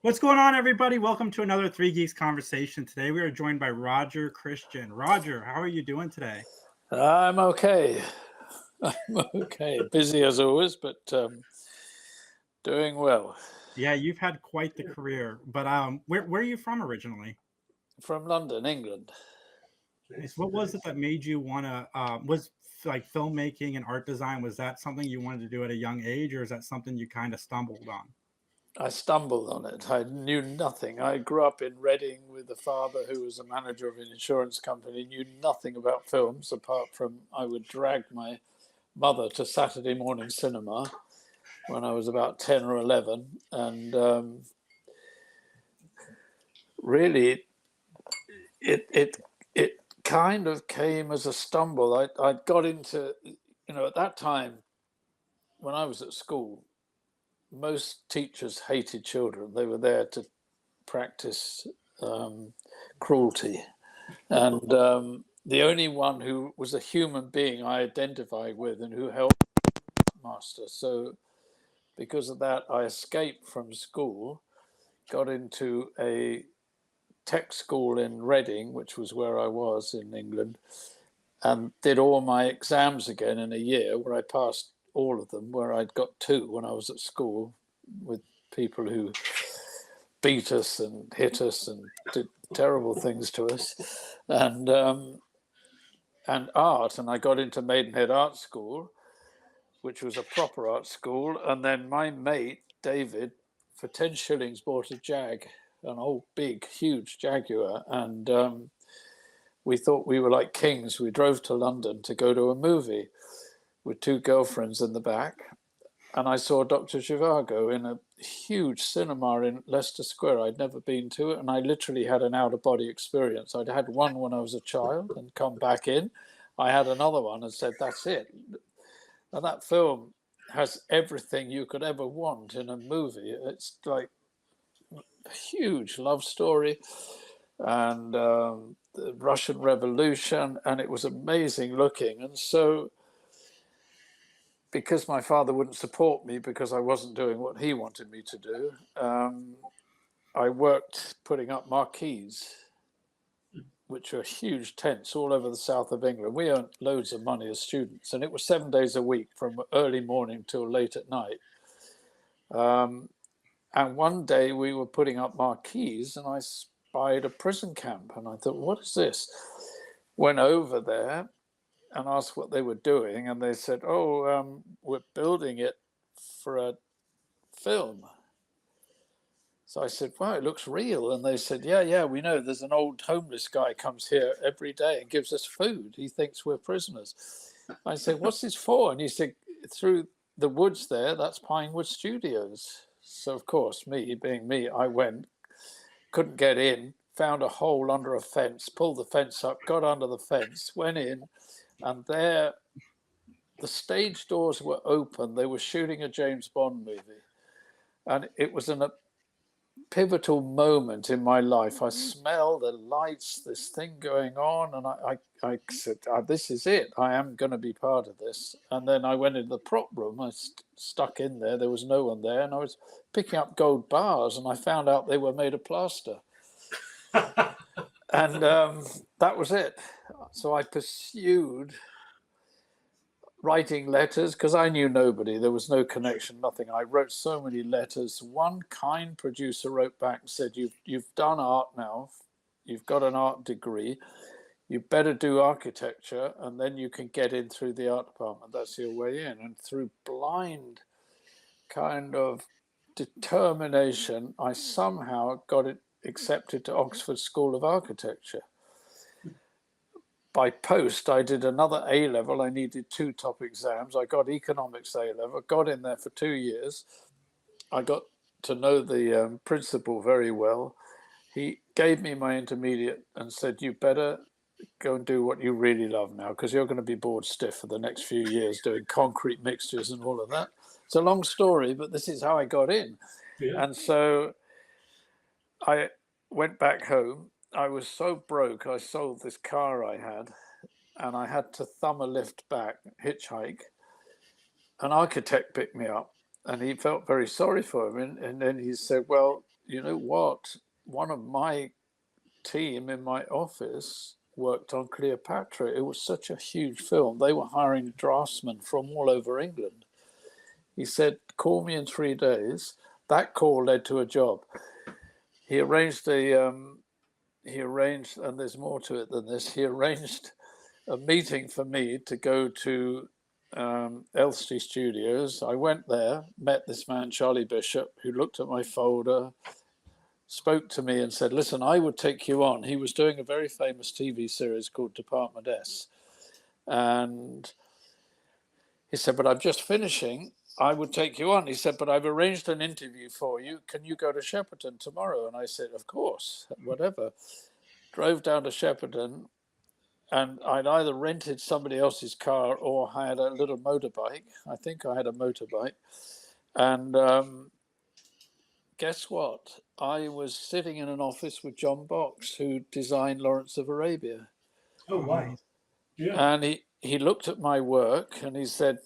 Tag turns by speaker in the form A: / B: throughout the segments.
A: What's going on, everybody? Welcome to another Three Geeks conversation. Today we are joined by Roger Christian. Roger, how are you doing today?
B: I'm okay. I'm okay. Busy as always, but doing well.
A: Yeah, you've had quite the career, but where are you from originally?
B: From London, England.
A: Nice. What was it that made you want to, was like filmmaking and art design, was that something you wanted to do at a young age, or is that something you kind of stumbled on?
B: I stumbled on it. I knew nothing. I grew up in Reading with a father who was a manager of an insurance company, knew nothing about films apart from I would drag my mother to Saturday morning cinema when I was about 10 or 11. And really, it kind of came as a stumble. I got into, at that time when I was at school, most teachers hated children. They were there to practice cruelty. And the only one who was a human being I identified with and who helped master. So because of that, I escaped from school, got into a tech school in Reading, which was where I was in England, and did all my exams again in a year, where I passed all of them, where I'd got 2 when I was at school with people who beat us and hit us and did terrible things to us, and art. And I got into Maidenhead Art School, which was a proper art school. And then my mate, David, for 10 shillings bought a Jag, an old, big, huge Jaguar. And we thought we were like kings. We drove to London to go to a movie with 2 girlfriends in the back. And I saw Dr. Zhivago in a huge cinema in Leicester Square. I'd never been to it, and I literally had an out-of-body experience. I'd had one when I was a child and come back in. I had another one and said, that's it. And that film has everything you could ever want in a movie. It's like a huge love story and the Russian Revolution, and it was amazing looking. And so, because my father wouldn't support me because I wasn't doing what he wanted me to do, I worked putting up marquees, which are huge tents all over the south of England. We earned loads of money as students, and it was 7 days a week from early morning till late at night. And one day we were putting up marquees, and I spied a prison camp, and I thought, what is this? Went over there and asked what they were doing, and they said, we're building it for a film. So I said, wow, it looks real. And they said, yeah, we know. There's an old homeless guy comes here every day and gives us food. He thinks we're prisoners. I said, what's this for? And he said, through the woods there, that's Pinewood Studios. So, of course, me being me, I went, couldn't get in, found a hole under a fence, pulled the fence up, got under the fence, went in, and there the stage doors were open. They were shooting a James Bond movie. And it was a pivotal moment in my life. I smelled the lights, this thing going on, and I said, this is it. I am going to be part of this. And then I went into the prop room. I stuck in there. There was no one there. And I was picking up gold bars, and I found out they were made of plaster. And that was it. So I pursued writing letters because I knew nobody. There was no connection, nothing. I wrote so many letters. One kind producer wrote back and said, you've done art now. You've got an art degree. You better do architecture, and then you can get in through the art department. That's your way in. And through blind kind of determination, I somehow got it accepted to Oxford School of Architecture. By post, I did another A-level. I needed 2 top exams. I got economics A-level, got in there for 2 years. I got to know the principal very well. He gave me my intermediate and said, you better go and do what you really love now, because you're going to be bored stiff for the next few years doing concrete mixtures and all of that. It's a long story, but this is how I got in. Yeah. And so I went back home. I was so broke, I sold this car I had, and I had to thumb a lift back, hitchhike. An architect picked me up, and he felt very sorry for him. And then he said, well, you know what? One of my team in my office worked on Cleopatra. It was such a huge film. They were hiring draftsmen from all over England. He said, call me in 3 days. That call led to a job. He arranged, and there's more to it than this, he arranged a meeting for me to go to Elstree Studios. I went there, met this man, Charlie Bishop, who looked at my folder, spoke to me and said, listen, I would take you on. He was doing a very famous TV series called Department S. And he said, but I'm just finishing. I would take you on. He said, but I've arranged an interview for you. Can you go to Shepperton tomorrow? And I said, of course, whatever. Drove down to Shepperton, and I'd either rented somebody else's car or had a little motorbike. I think I had a motorbike. And guess what? I was sitting in an office with John Box, who designed Lawrence of Arabia.
C: Oh, wow. Yeah.
B: And he looked at my work and he said,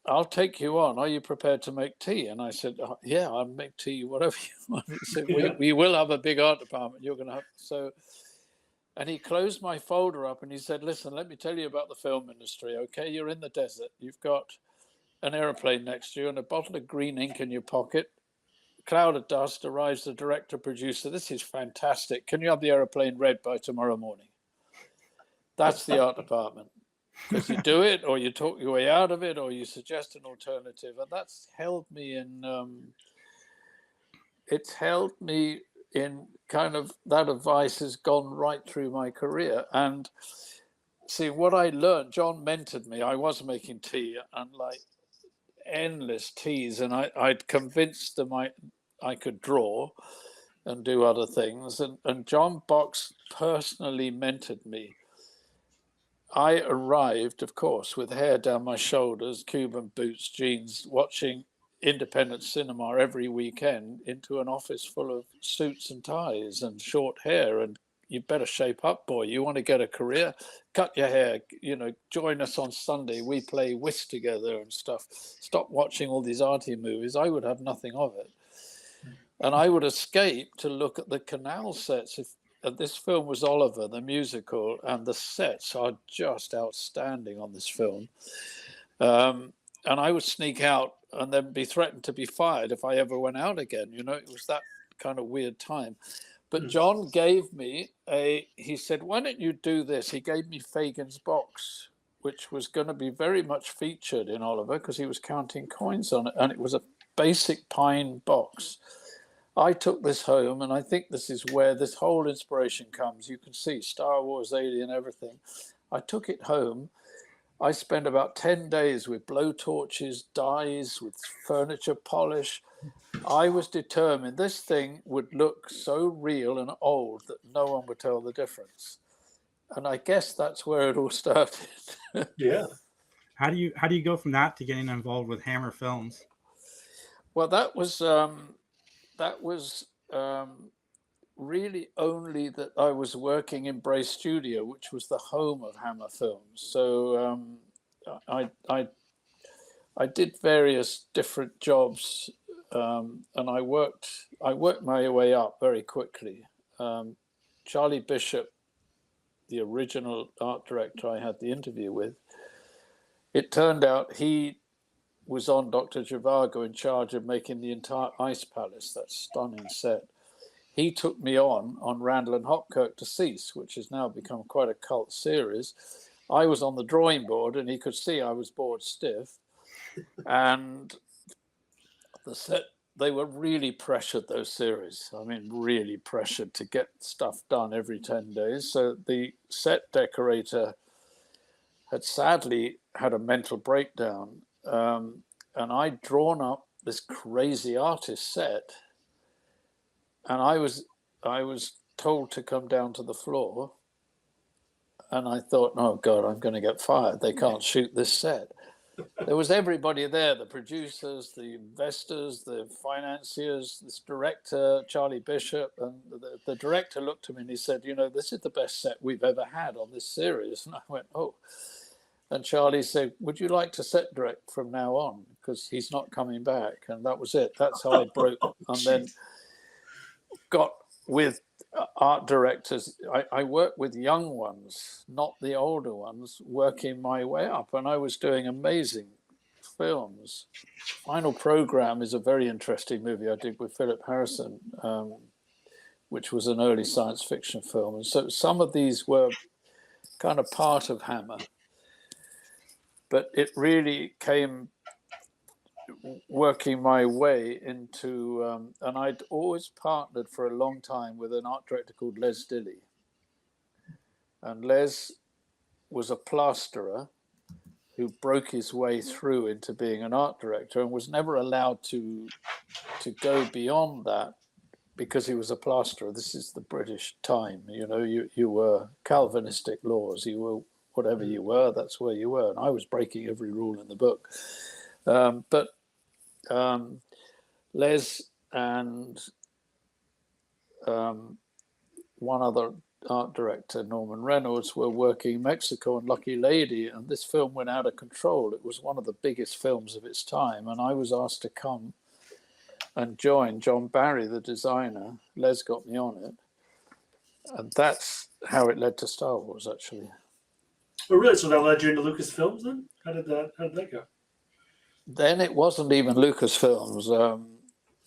B: I'll take you on. Are you prepared to make tea? And I said, yeah, I'll make tea, whatever you want. He said, we will have a big art department. You're going to have, so, and he closed my folder up and he said, listen, let me tell you about the film industry. Okay, you're in the desert. You've got an airplane next to you and a bottle of green ink in your pocket. Cloud of dust, arrives the director, producer. This is fantastic. Can you have the airplane read by tomorrow morning? That's the art department. Because you do it, or you talk your way out of it, or you suggest an alternative. And that's held me in, it's held me in kind of, that advice has gone right through my career. And see, what I learned, John mentored me. I was making tea and like endless teas, and I'd convinced them I could draw and do other things. And John Box personally mentored me. I arrived, of course, with hair down my shoulders, Cuban boots, jeans, watching independent cinema every weekend into an office full of suits and ties and short hair. And you better shape up, boy. You want to get a career? Cut your hair, you know, join us on Sunday. We play whist together and stuff. Stop watching all these arty movies. I would have nothing of it. And I would escape to look at the canal sets. If this film was Oliver, the musical, and the sets are just outstanding on this film. And I would sneak out and then be threatened to be fired if I ever went out again. You know, it was that kind of weird time. But John gave me he said, why don't you do this? He gave me Fagin's box, which was going to be very much featured in Oliver because he was counting coins on it. And it was a basic pine box. I took this home, and I think this is where this whole inspiration comes. You can see Star Wars, Alien, everything. I took it home. I spent about 10 days with blowtorches, dyes, with furniture polish. I was determined this thing would look so real and old that no one would tell the difference. And I guess that's where it all started.
C: Yeah.
A: How do you go from that to getting involved with Hammer Films?
B: Well, that was really only that I was working in Bray Studio, which was the home of Hammer Films. So I did various different jobs, and I worked my way up very quickly. Charlie Bishop, the original art director I had the interview with, it turned out he was on Dr. Zhivago, in charge of making the entire Ice Palace, that stunning set. He took me on Randall and Hopkirk Deceased, which has now become quite a cult series. I was on the drawing board, and he could see I was bored stiff. And the set, they were really pressured, those series. I mean, really pressured to get stuff done every 10 days. So the set decorator had sadly had a mental breakdown. And I'd drawn up this crazy artist set, and I was told to come down to the floor, and I thought, oh God, I'm going to get fired. They can't shoot this set. There was everybody there, the producers, the investors, the financiers, this director, Charlie Bishop, and the director looked at me and he said, you know, this is the best set we've ever had on this series. And I went, oh. And Charlie said, would you like to set direct from now on? Because he's not coming back. And that was it. That's how I broke. And then got with art directors. I worked with young ones, not the older ones, working my way up, and I was doing amazing films. Final Program is a very interesting movie I did with Philip Harrison, which was an early science fiction film. And so some of these were kind of part of Hammer, but it really came working my way into, and I'd always partnered for a long time with an art director called Les Dilley. And Les was a plasterer who broke his way through into being an art director and was never allowed to go beyond that because he was a plasterer. This is the British time, you know, you were Calvinistic laws, you were whatever you were, that's where you were. And I was breaking every rule in the book. But Les and one other art director, Norman Reynolds, were working in Mexico on Lucky Lady, and this film went out of control. It was one of the biggest films of its time, and I was asked to come and join John Barry, the designer. Les got me on it, and that's how it led to Star Wars, actually.
C: Oh, really? So that led you into Lucasfilms then? How did that go?
B: Then it wasn't even Lucasfilms.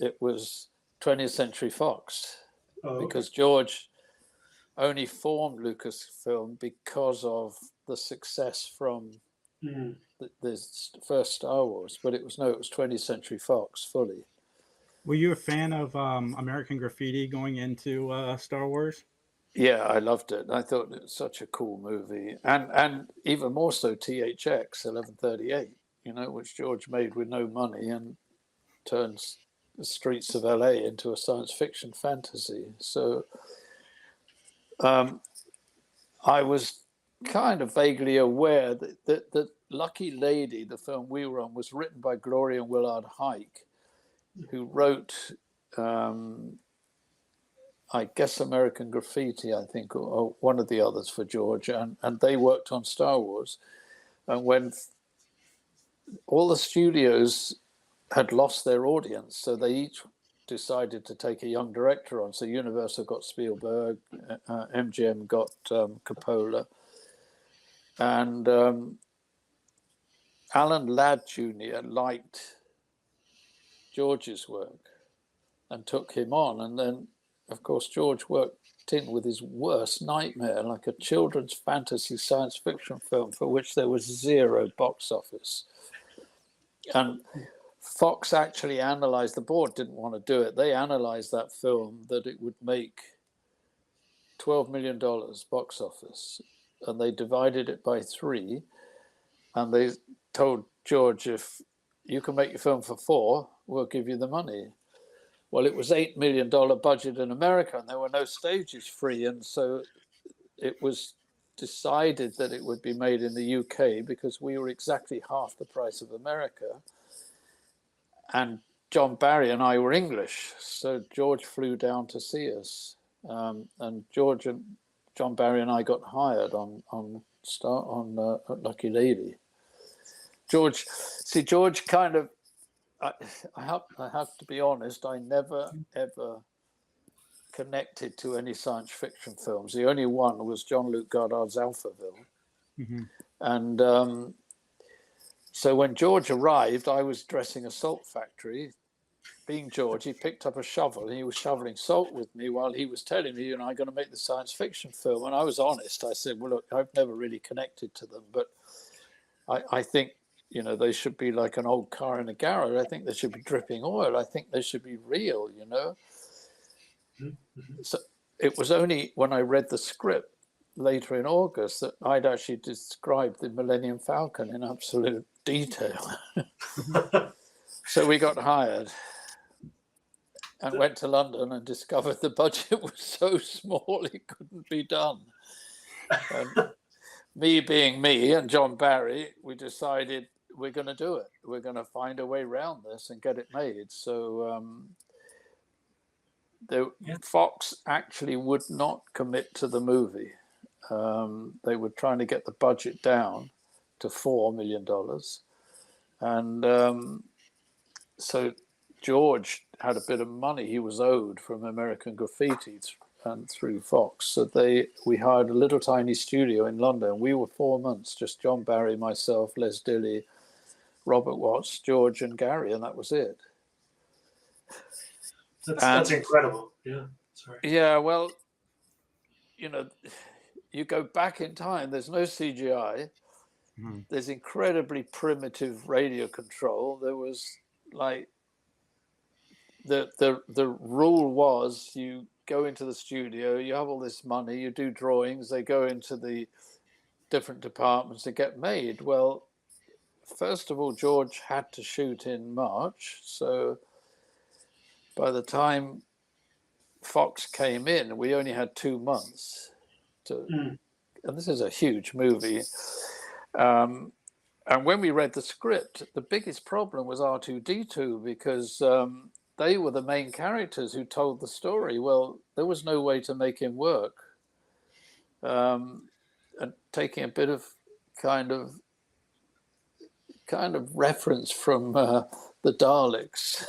B: It was 20th Century Fox, because George only formed Lucasfilm because of the success from the first Star Wars. But it was 20th Century Fox fully.
A: Were you a fan of American Graffiti going into Star Wars?
B: Yeah, I loved it. I thought it was such a cool movie, and even more so THX 1138. You know, which George made with no money and turns the streets of LA into a science fiction fantasy. So I was kind of vaguely aware that Lucky Lady, the film we were on, was written by Gloria and Willard Hike, who wrote, I guess, American Graffiti, I think, or one of the others for George, and they worked on Star Wars. And when all the studios had lost their audience, so they each decided to take a young director on. So Universal got Spielberg, MGM got Coppola, and Alan Ladd Jr. liked George's work and took him on. And then, of course, George worked in with his worst nightmare, like a children's fantasy science fiction film for which there was zero box office. And Fox actually analyzed, the board didn't want to do it. They analyzed that film that it would make $12 million box office. And they divided it by 3. And they told George, if you can make your film for 4, we'll give you the money. Well, it was $8 million budget in America, and there were no stages free. And so it was decided that it would be made in the UK because we were exactly half the price of America. And John Barry and I were English, so George flew down to see us, and George and John Barry and I got hired on Lucky Lady. George kind of, I have to be honest, I never ever connected to any science fiction films. The only one was Jean-Luc Godard's Alphaville, and. So when George arrived, I was dressing a salt factory. Being George, he picked up a shovel and he was shoveling salt with me while he was telling me, I'm going to make the science fiction film. And I was honest. I said, well, look, I've never really connected to them, but I think, they should be like an old car in a garage. I think they should be dripping oil. I think they should be real, So it was only when I read the script later in August that I'd actually described the Millennium Falcon in absolute detail. So we got hired and went to London and discovered the budget was so small it couldn't be done. And me being me and John Barry, we decided we're going to do it. We're going to find a way around this and get it made. So Fox actually would not commit to the movie. They were trying to get the budget down to $4 million. And so George had a bit of money he was owed from American Graffiti and through Fox. So we hired a little tiny studio in London. We were 4 months, just John Barry, myself, Les Dilly, Robert Watts, George and Gary, and that was it.
C: That's incredible. Yeah. Sorry.
B: Yeah, well, you go back in time, there's no CGI.
A: Mhm.
B: There's incredibly primitive radio control. There was like the rule was you go into the studio, you have all this money, you do drawings, they go into the different departments to get made. Well, first of all, George had to shoot in March. So by the time Fox came in, we only had 2 months to, and this is a huge movie. And when we read the script, the biggest problem was R2-D2 because they were the main characters who told the story. Well, there was no way to make him work. And taking a bit of kind of reference from the Daleks.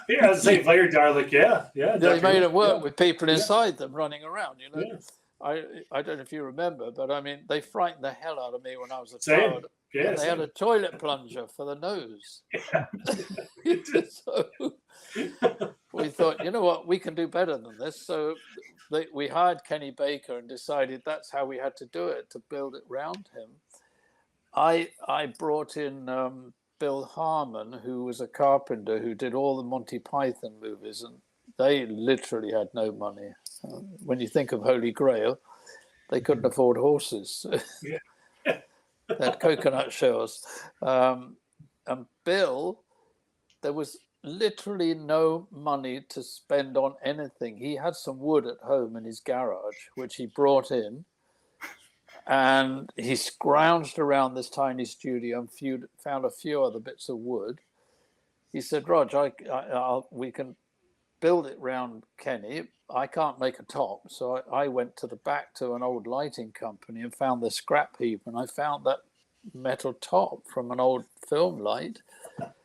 C: Yeah, St. Laird Dalek. Yeah.
B: They made it work with people inside them running around.
C: Yeah.
B: I don't know if you remember, but I mean, they frightened the hell out of me when I was a
C: Same.
B: child.
C: Yeah,
B: They had a toilet plunger for the nose. So we thought, you know what, we can do better than this. So we hired Kenny Baker and decided that's how we had to do it, to build it round him. I brought in Bill Harmon, who was a carpenter who did all the Monty Python movies, and they literally had no money. When you think of Holy Grail, they couldn't afford horses.
C: Yeah.
B: They had coconut shells. And Bill, there was literally no money to spend on anything. He had some wood at home in his garage, which he brought in. And he scrounged around this tiny studio and found a few other bits of wood. He said, Rog, we can build it round Kenny. I can't make a top. So I went to the back to an old lighting company and found the scrap heap. And I found that metal top from an old film light.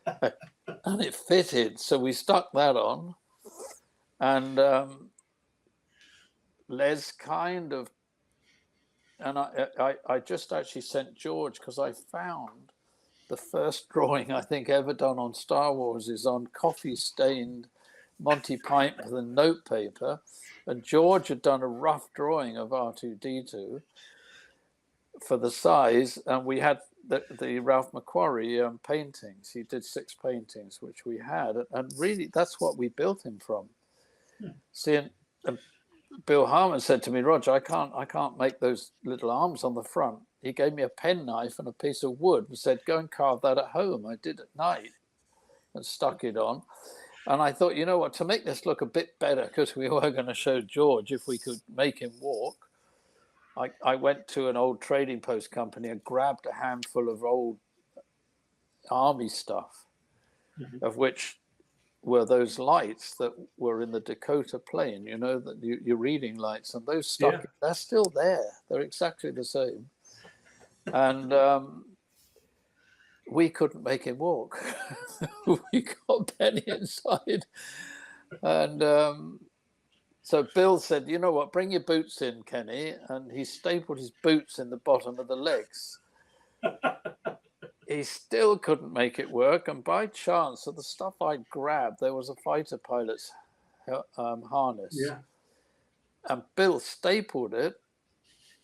B: And it fitted. So we stuck that on. And Les kind of, and I just actually sent George, because I found the first drawing I think ever done on Star Wars is on coffee-stained Monty Python notepaper, and George had done a rough drawing of R2-D2 for the size, and we had the Ralph McQuarrie paintings. He did 6 paintings, which we had, and really that's what we built him from. See, and Bill Harmon said to me, Roger, I can't make those little arms on the front. He gave me a penknife and a piece of wood and said, go and carve that at home. I did at night and stuck it on. And I thought, you know what, to make this look a bit better, because we were going to show George if we could make him walk, I went to an old trading post company and grabbed a handful of old army stuff, of which were those lights that were in the Dakota plane, you know, that your reading lights, and those stuck, they're still there. They're exactly the same. And we couldn't make him walk. We got Penny inside. And so Bill said, you know what, bring your boots in, Kenny. And he stapled his boots in the bottom of the legs. He still couldn't make it work. And by chance, of the stuff I'd grabbed, there was a fighter pilot's harness. Yeah. And Bill stapled it.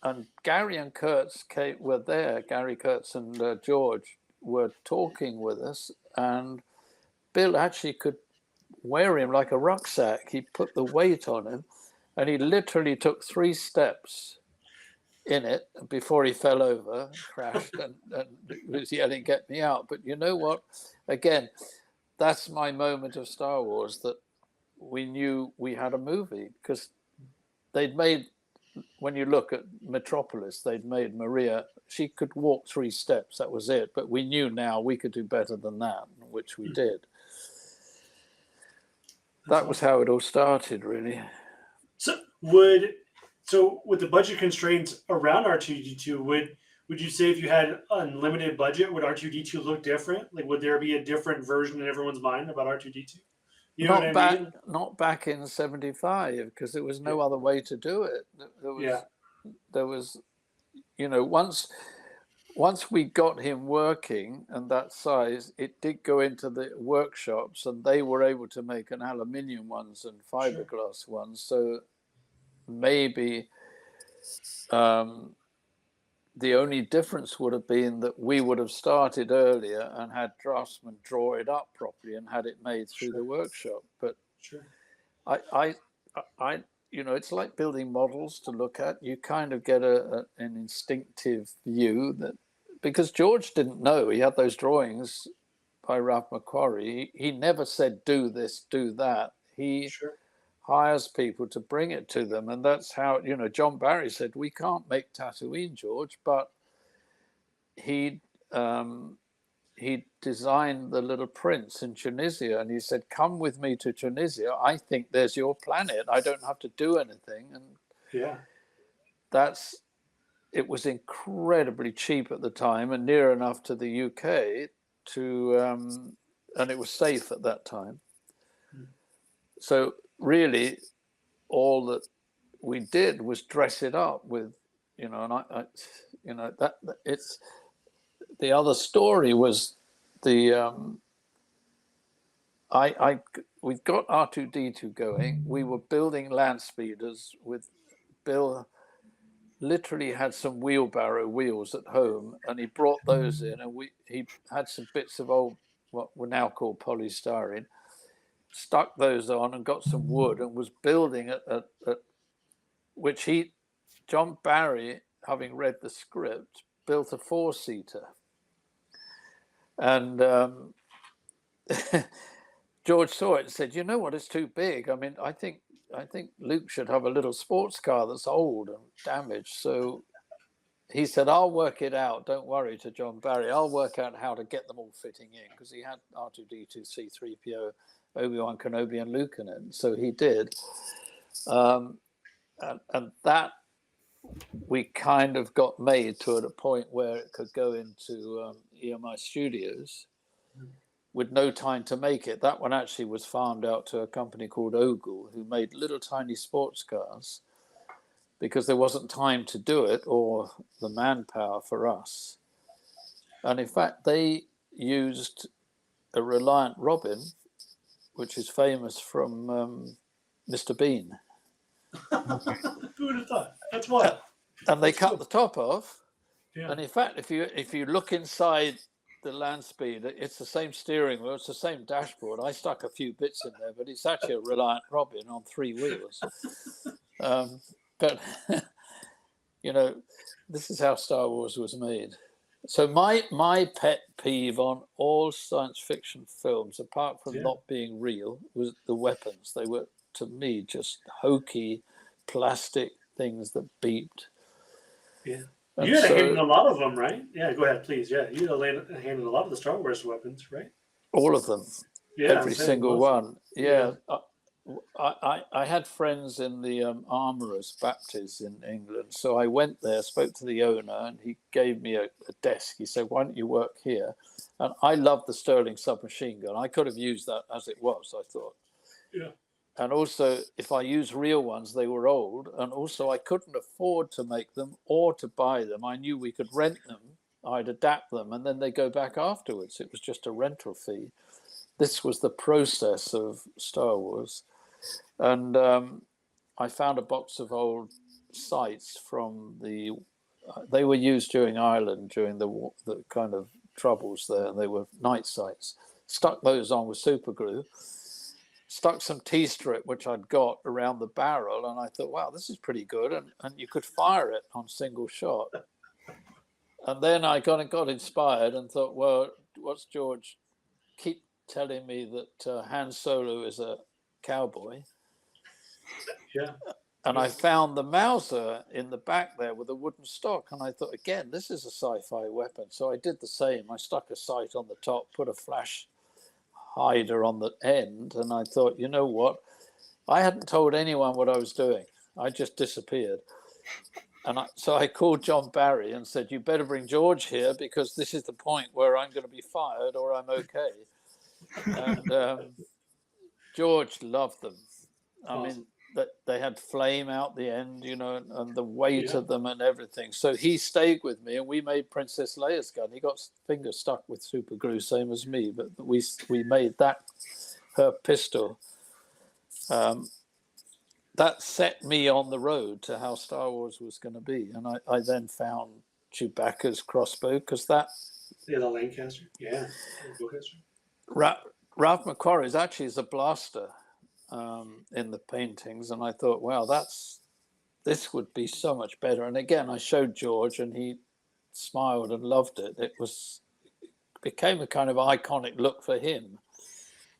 B: And Gary and Kurtz were there. Gary Kurtz and George were talking with us. And Bill actually could wear him like a rucksack. He put the weight on him. And he literally took 3 steps in it before he fell over and crashed and was yelling, get me out. But you know what? Again, that's my moment of Star Wars, that we knew we had a movie, because they'd made, when you look at Metropolis, they'd made Maria, she could walk 3 steps, that was it. But we knew now we could do better than that, which we did. That was how it all started, really.
C: So with the budget constraints around R2-D2, would would you say if you had unlimited budget, would R2D2 look different? Like, would there be a different version in everyone's mind about R2D2? You know what I mean?
B: Not back in '75, because there was no other way to do it. There was, once we got him working and that size, it did go into the workshops, and they were able to make an aluminium ones and fiberglass ones. So maybe the only difference would have been that we would have started earlier and had draftsmen draw it up properly and had it made through the workshop. But I it's like building models to look at. You kind of get an instinctive view that, because George didn't know, he had those drawings by Ralph McQuarrie. He never said, do this, do that. He hires people to bring it to them. And that's how, John Barry said, we can't make Tatooine, George, but he designed the Little Prince in Tunisia, and he said, come with me to Tunisia. I think there's your planet. I don't have to do anything. And it was incredibly cheap at the time and near enough to the UK and it was safe at that time. So really all that we did was dress it up with, it's, the other story was we got R2D2 going. We were building land speeders with Bill. Literally had some wheelbarrow wheels at home, and he brought those in, and he had some bits of old, what were now called polystyrene, stuck those on and got some wood and was building at which John Barry, having read the script, built a 4-seater. And George saw it and said, you know what, it's too big. I mean, I think Luke should have a little sports car that's old and damaged. So he said, I'll work it out. Don't worry, to John Barry. I'll work out how to get them all fitting in, because he had R2D2, C3PO, Obi-Wan Kenobi and Luke in it. So he did. And that we kind of got made to at a point where it could go into EMI Studios with no time to make it. That one actually was farmed out to a company called Ogle, who made little tiny sports cars, because there wasn't time to do it or the manpower for us. And in fact, they used a Reliant Robin, which is famous from Mr. Bean.
C: Who would have thought? That's wild.
B: And they cut the top off.
C: Yeah.
B: And in fact, if you look inside the land speed, it's the same steering wheel, it's the same dashboard. I stuck a few bits in there, but it's actually a Reliant Robin on 3 wheels. But this is how Star Wars was made. So my pet peeve on all science fiction films, apart from not being real, was the weapons. They were, to me, just hokey plastic things that beeped.
C: Yeah. And you had a hand in a lot of them, right? Yeah, go ahead, please. Yeah, you had a hand in a lot of the Star Wars weapons, right?
B: All of them.
C: Yeah,
B: every single one. Yeah. I had friends in the Armourers Baptist in England, so I went there, spoke to the owner, and he gave me a desk. He said, why don't you work here? And I loved the Sterling submachine gun. I could have used that as it was, I thought.
C: Yeah.
B: And also, if I used real ones, they were old. And also, I couldn't afford to make them or to buy them. I knew we could rent them. I'd adapt them, and then they go back afterwards. It was just a rental fee. This was the process of Star Wars. And I found a box of old sights from they were used during Ireland, during the kind of troubles there. They were night sights. Stuck those on with super glue. Stuck some T-strip, which I'd got, around the barrel, and I thought, wow, this is pretty good. And you could fire it on single shot. And then I got inspired and thought, well, what's George keep telling me that Han Solo is a cowboy?
C: Yeah.
B: And I found the Mauser in the back there with a wooden stock. And I thought, again, this is a sci-fi weapon. So I did the same. I stuck a sight on the top, put a flash hider on the end, and I thought, you know what, I hadn't told anyone what I was doing. I just disappeared, So I called John Barry and said, "You better bring George here because this is the point where I'm going to be fired or I'm okay." And George loved them. I mean, that they had flame out the end, and the weight of them and everything. So he stayed with me, and we made Princess Leia's gun. He got fingers stuck with super glue, same as me, but we made her pistol. That set me on the road to how Star Wars was going to be, and I then found Chewbacca's crossbow because the
C: Lancaster,
B: Ralph McQuarrie's actually is a blaster. In the paintings, and I thought, wow, this would be so much better. And again, I showed George, and he smiled and loved it. It became a kind of iconic look for him.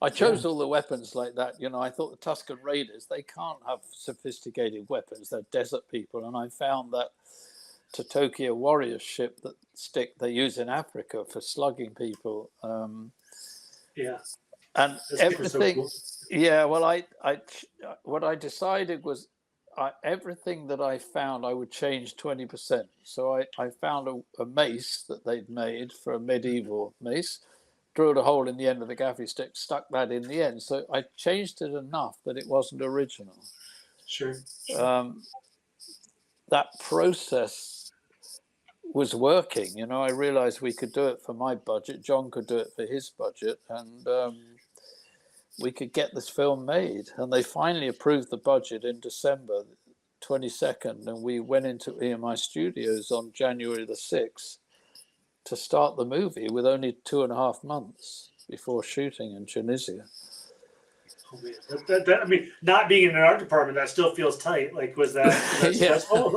B: I chose all the weapons like that. I thought the Tusken Raiders, they can't have sophisticated weapons. They're desert people, and I found that Tatokia warrior ship stick they use in Africa for slugging people. And everything. So cool. Yeah, well, what I decided was everything that I found, I would change 20%. So I found a mace that they'd made for a medieval mace, drilled a hole in the end of the gaffy stick, stuck that in the end. So I changed it enough that it wasn't original.
C: Sure.
B: That process was working. I realized we could do it for my budget. John could do it for his budget. And we could get this film made. And they finally approved the budget in December 22nd. And we went into EMI Studios on January the 6th to start the movie with only 2.5 months before shooting in Tunisia.
C: Oh man, I mean, not being in an art department, that still feels tight. Like, was that stressful?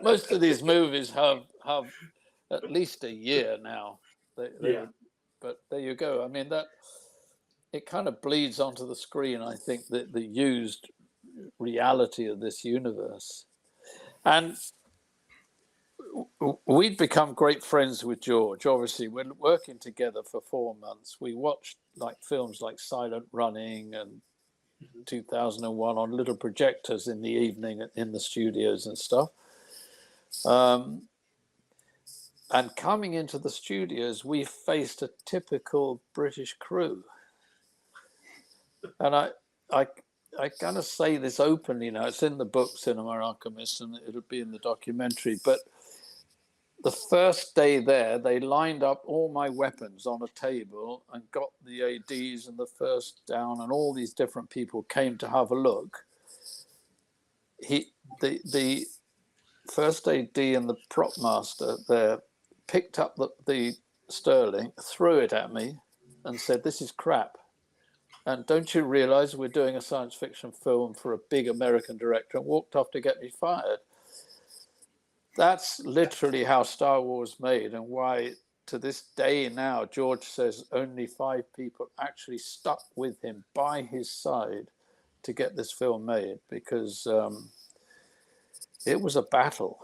B: Most of these movies have at least a year now. But there you go. I mean, it kind of bleeds onto the screen, I think, the used reality of this universe. And we'd become great friends with George. Obviously, we're working together for 4 months. We watched films like Silent Running and 2001 on little projectors in the evening in the studios and stuff. And coming into the studios, we faced a typical British crew. And I kind of say this openly now. It's in the book Cinema Alchemist, and it'll be in the documentary. But the first day there, they lined up all my weapons on a table and got the ADs and the first down, and all these different people came to have a look. The first AD and the prop master there picked up the Sterling, threw it at me, and said, "This is crap. And don't you realize we're doing a science fiction film for a big American director?" And walked off to get me fired. That's literally how Star Wars made, and why to this day now, George says only 5 people actually stuck with him by his side to get this film made, because it was a battle.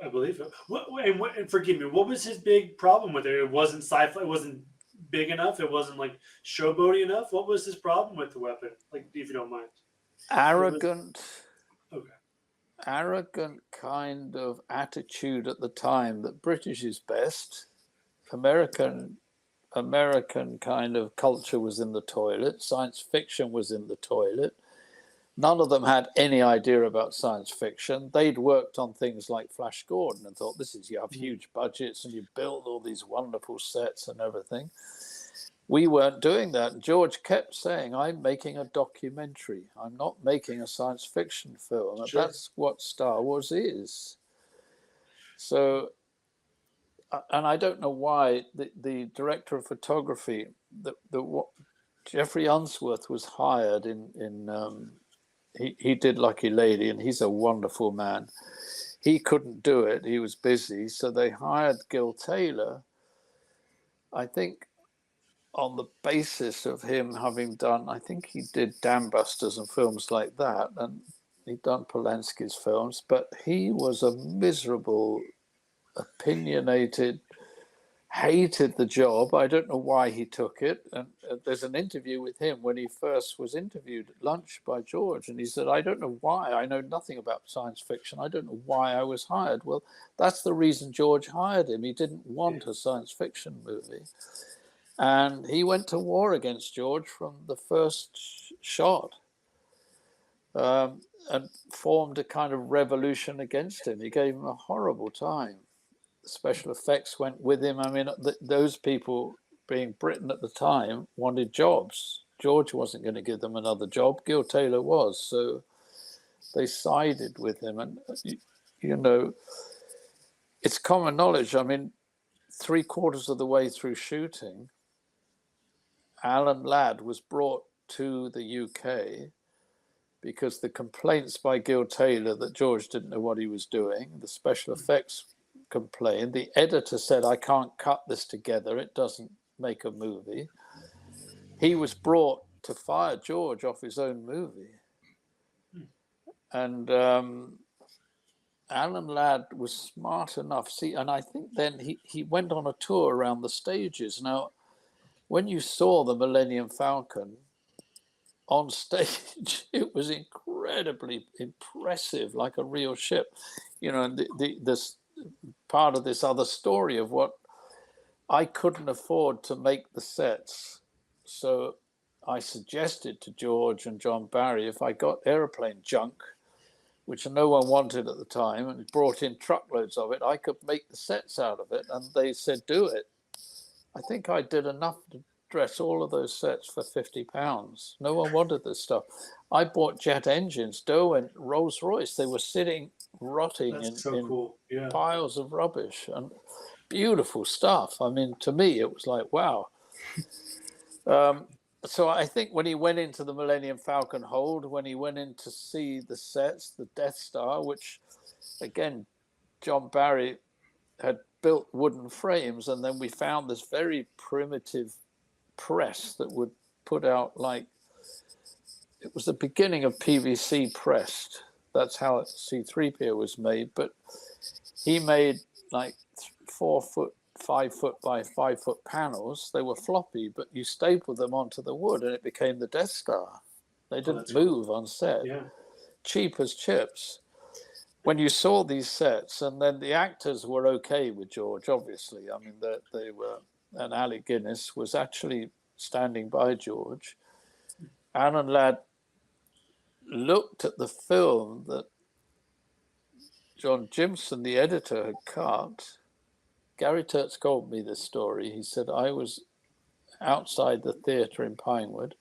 C: I believe it. And forgive me, what was his big problem with it? It wasn't sci-fi. It wasn't big enough. It wasn't like showboaty enough. What was his problem with the weapon? Like, if you don't mind.
B: Arrogant kind of attitude at the time that British is best. American kind of culture was in the toilet. Science fiction was in the toilet. None of them had any idea about science fiction. They'd worked on things like Flash Gordon and thought, you have huge budgets and you build all these wonderful sets and everything. We weren't doing that. George kept saying, "I'm making a documentary. I'm not making a science fiction film." Sure. That's what Star Wars is. So, and I don't know why the director of photography, Jeffrey Unsworth, was hired he did Lucky Lady, and he's a wonderful man. He couldn't do it. He was busy. So they hired Gil Taylor, I think, on the basis of him having done, I think he did Dam Busters and films like that, and he'd done Polanski's films, but he was a miserable, opinionated, hated the job. I don't know why he took it. And there's an interview with him when he first was interviewed at lunch by George. And he said, I don't know why. I know nothing about science fiction. I don't know why I was hired. Well, that's the reason George hired him. He didn't want a science fiction movie. And he went to war against George from the first shot, and formed a kind of revolution against him. He gave him a horrible time. Special effects went with him. I mean, those people, being Britain at the time, wanted jobs. George wasn't going to give them another job. Gil Taylor was. So they sided with him. And, you know, it's common knowledge. I mean, 3/4 of the way through shooting, Alan Ladd was brought to the UK because the complaints by Gil Taylor that George didn't know what he was doing, the special effects complained, the editor said, I can't cut this together, it doesn't make a movie. He was brought to fire George off his own movie. And Alan Ladd was smart enough. See, and I think then he went on a tour around the stages. Now, when you saw the Millennium Falcon on stage, it was incredibly impressive, like a real ship. You know, and this part of this other story of what I couldn't afford to make the sets. So I suggested to George and John Barry, if I got airplane junk, which no one wanted at the time, and brought in truckloads of it, I could make the sets out of it. And they said, do it. I think I did enough to dress all of those sets for £50. No one wanted this stuff. I bought jet engines, Derwent, Rolls Royce. They were sitting rotting in
C: cool. Yeah.
B: piles of rubbish and beautiful stuff. I mean, to me, it was like, wow. So I think when he went into the Millennium Falcon hold, when he went in to see the sets, the Death Star, which, again, John Barry had built wooden frames, and then we found this very primitive press that would put out, like, it was the beginning of PVC pressed. That's how C-3PO was made. But he made like 4 foot, 5 foot by 5 foot panels. They were floppy, but you stapled them onto the wood and it became the Death Star. They didn't move on set.
C: Yeah.
B: Cheap as chips. When you saw these sets, and then the actors were okay with George, obviously. I mean, they were, and Alec Guinness was actually standing by George. Alan Ladd looked at the film that John Jimson, the editor, had cut. Gary Turtz told me this story. He said, I was outside the theatre in Pinewood.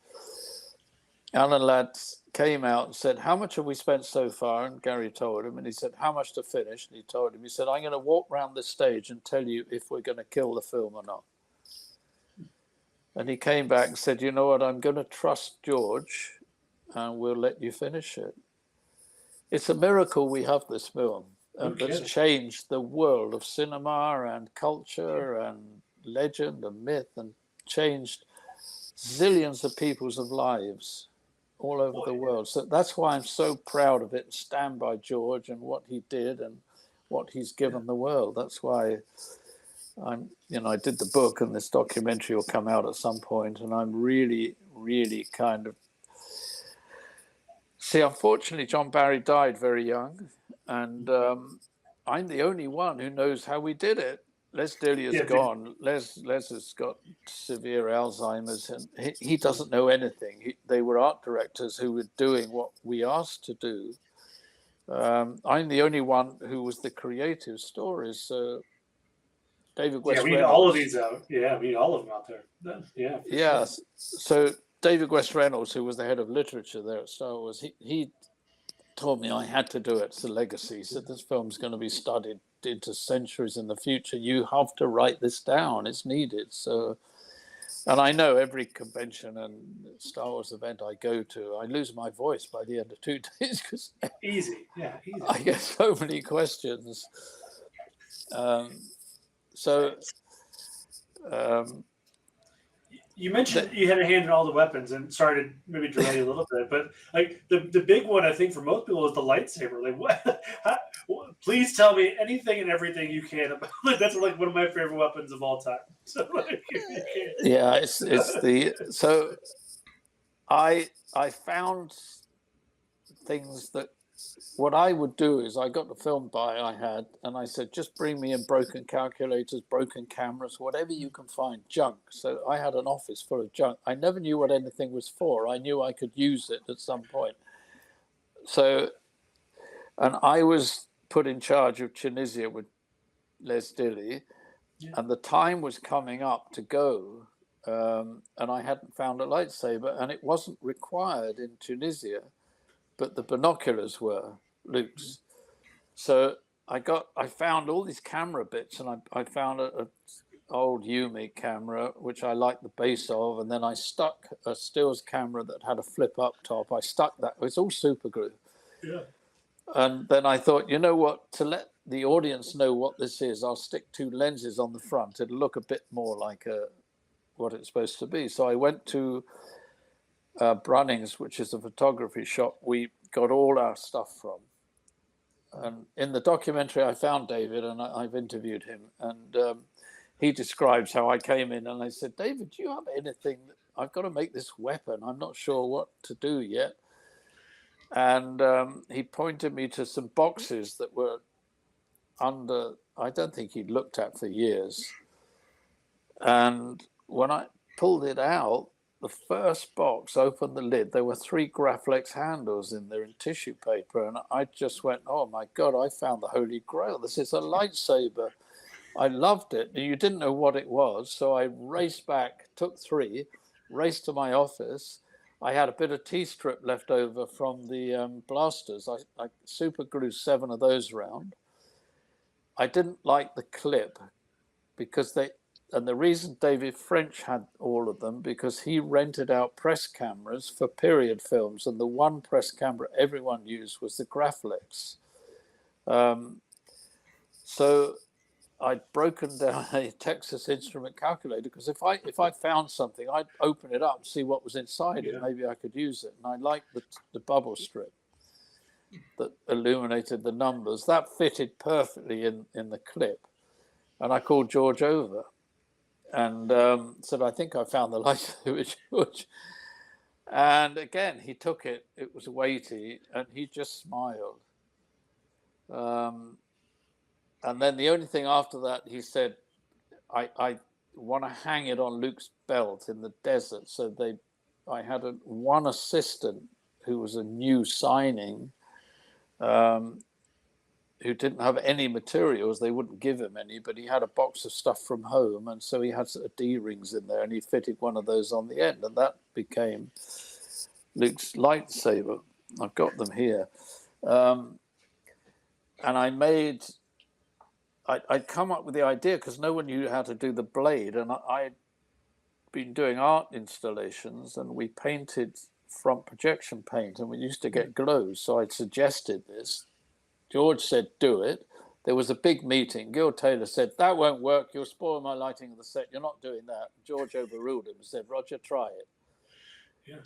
B: Alan Ladd came out and said, how much have we spent so far? And Gary told him, and he said, how much to finish? And he told him, he said, I'm going to walk around this stage and tell you if we're going to kill the film or not. And he came back and said, you know what, I'm going to trust George and we'll let you finish it. It's a miracle we have this film. And that's changed the world of cinema and culture and legend and myth, and changed zillions of people's lives all over the world. So that's why I'm so proud of it, and stand by George and what he did and what he's given the world. That's why I'm, you know, I did the book, and this documentary will come out at some point, and I'm really, really kind of... See, unfortunately, John Barry died very young, and I'm the only one who knows how we did it. Les Dillier's gone. Les has got severe Alzheimer's, and he doesn't know anything. They were art directors who were doing what we asked to do. I'm the only one who was the creative stories. So David West
C: Reynolds. All of these out. Yeah, read all of them out there. Yeah.
B: Yeah. So David West Reynolds, who was the head of literature there at Star Wars, he told me I had to do it. It's a legacy. He said, this film's going to be studied into centuries in the future. You have to write this down. It's needed. So, and I know every convention and Star Wars event I go to, I lose my voice by the end of 2 days because
C: easy.
B: I get so many questions.
C: You mentioned you had a hand in all the weapons, and sorry to maybe derail you a little bit, but like the big one I think for most people is the lightsaber. Like Please tell me anything and everything you can about. Like, that's like one of my favorite weapons of all time. So like, if you can.
B: Yeah, it's the so I found things that what I would do is I got the film buy I had and I said, just bring me in broken calculators, broken cameras, whatever you can find, junk. So I had an office full of junk. I never knew what anything was for. I knew I could use it at some point. So, and I was put in charge of Tunisia with Les Dilly, and the time was coming up to go. And I hadn't found a lightsaber, and it wasn't required in Tunisia, but the binoculars were, Luke's. So I found all these camera bits, and I found a old Yumi camera, which I liked the base of, and then I stuck a stills camera that had a flip up top. I stuck that, it's all super glue.
C: Yeah.
B: And then I thought, you know what, to let the audience know what this is, I'll stick 2 lenses on the front. It'll look a bit more like what it's supposed to be. So I went to Brunnings, which is a photography shop we got all our stuff from. And in the documentary, I found David, and I've interviewed him. And he describes how I came in, and I said, David, do you have anything? I've got to make this weapon. I'm not sure what to do yet. And he pointed me to some boxes that were under, I don't think he'd looked at for years. And when I pulled it out, the first box, opened the lid, there were 3 Graflex handles in there in tissue paper. And I just went, oh my God, I found the Holy Grail. This is a lightsaber. I loved it. And you didn't know what it was. So I raced back, took 3, raced to my office. I had a bit of T-strip left over from the blasters. I super glued 7 of those around. I didn't like the clip because and the reason David French had all of them, because he rented out press cameras for period films, and the one press camera everyone used was the Graflex. So I'd broken down a Texas Instrument calculator, because if I found something, I'd open it up and see what was inside it. Maybe I could use it. And I liked the bubble strip that illuminated the numbers. That fitted perfectly in the clip. And I called George over and said, I think I found the lightsaber, George. And again, he took it. It was weighty, and he just smiled. And then the only thing after that, he said, I want to hang it on Luke's belt in the desert. So I had one assistant who was a new signing, who didn't have any materials. They wouldn't give him any, but he had a box of stuff from home. And so he had D-rings in there, and he fitted one of those on the end. And that became Luke's lightsaber. I've got them here. And I'd come up with the idea because no one knew how to do the blade. And I'd been doing art installations, and we painted front projection paint, and we used to get glows. So I'd suggested this. George said, do it. There was a big meeting. Gil Taylor said, that won't work. You'll spoil my lighting of the set. You're not doing that. George overruled him and said, Roger, try it.
C: Yeah.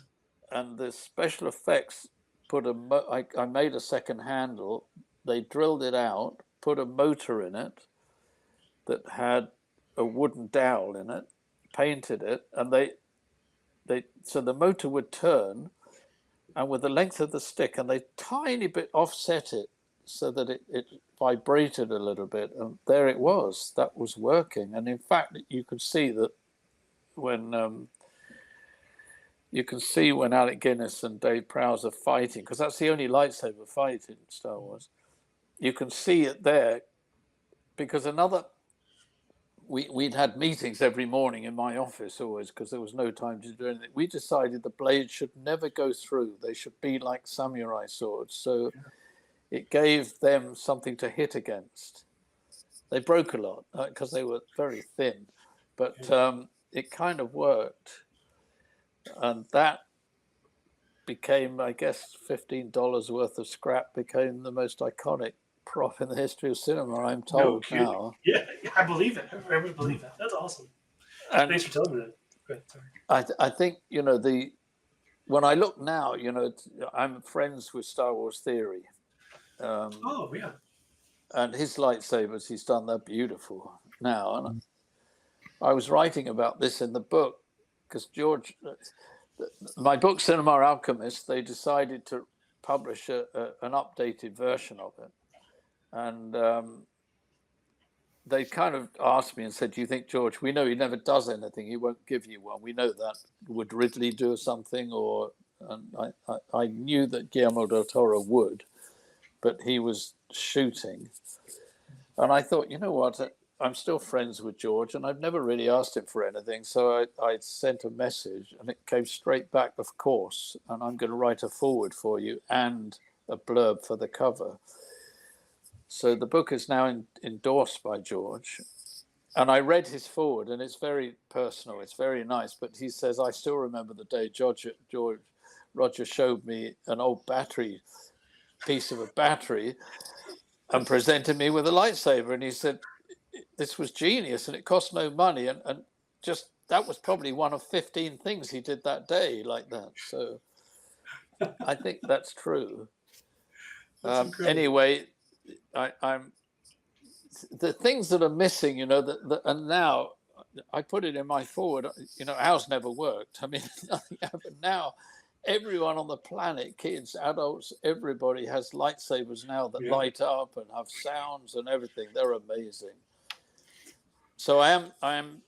B: And the special effects I made a second handle. They drilled it out, put a motor in it that had a wooden dowel in it, painted it, and so the motor would turn, and with the length of the stick, and they tiny bit offset it so that it vibrated a little bit, and there it was. That was working. And in fact, you could see that when Alec Guinness and Dave Prowse are fighting, because that's the only lightsaber fight in Star Wars. You can see it there, because we'd had meetings every morning in my office always, because there was no time to do anything. We decided the blades should never go through. They should be like samurai swords. So it gave them something to hit against. They broke a lot because they were very thin, but it kind of worked. And that became, I guess, $15 worth of scrap became the most iconic prop in the history of cinema, I'm told now.
C: Yeah, I believe it. I really believe that. That's awesome. And thanks for telling me that. Good. Sorry.
B: I think, when I look now, I'm friends with Star Wars Theory.
C: Oh, yeah.
B: And his lightsabers, he's done that beautiful now. And I was writing about this in the book because George, my book, Cinema Alchemist, they decided to publish an updated version of it. And they kind of asked me and said, do you think, George, we know he never does anything. He won't give you one. We know that. Would Ridley do something? And I knew that Guillermo del Toro would, but he was shooting. And I thought, you know what? I'm still friends with George, and I've never really asked him for anything. So I sent a message, and it came straight back, of course. And I'm going to write a foreword for you and a blurb for the cover. So the book is now endorsed by George. And I read his foreword, and it's very personal. It's very nice. But he says, I still remember the day Roger showed me an old piece of a battery and presented me with a lightsaber. And he said, this was genius and it cost no money. And just that was probably one of 15 things he did that day like that. So I think that's true. Anyway, I'm the things that are missing, and now I put it in my foreword, ours never worked. I mean, nothing happened. Now everyone on the planet, kids, adults, everybody has lightsabers now that light up and have sounds and everything. They're amazing. So I am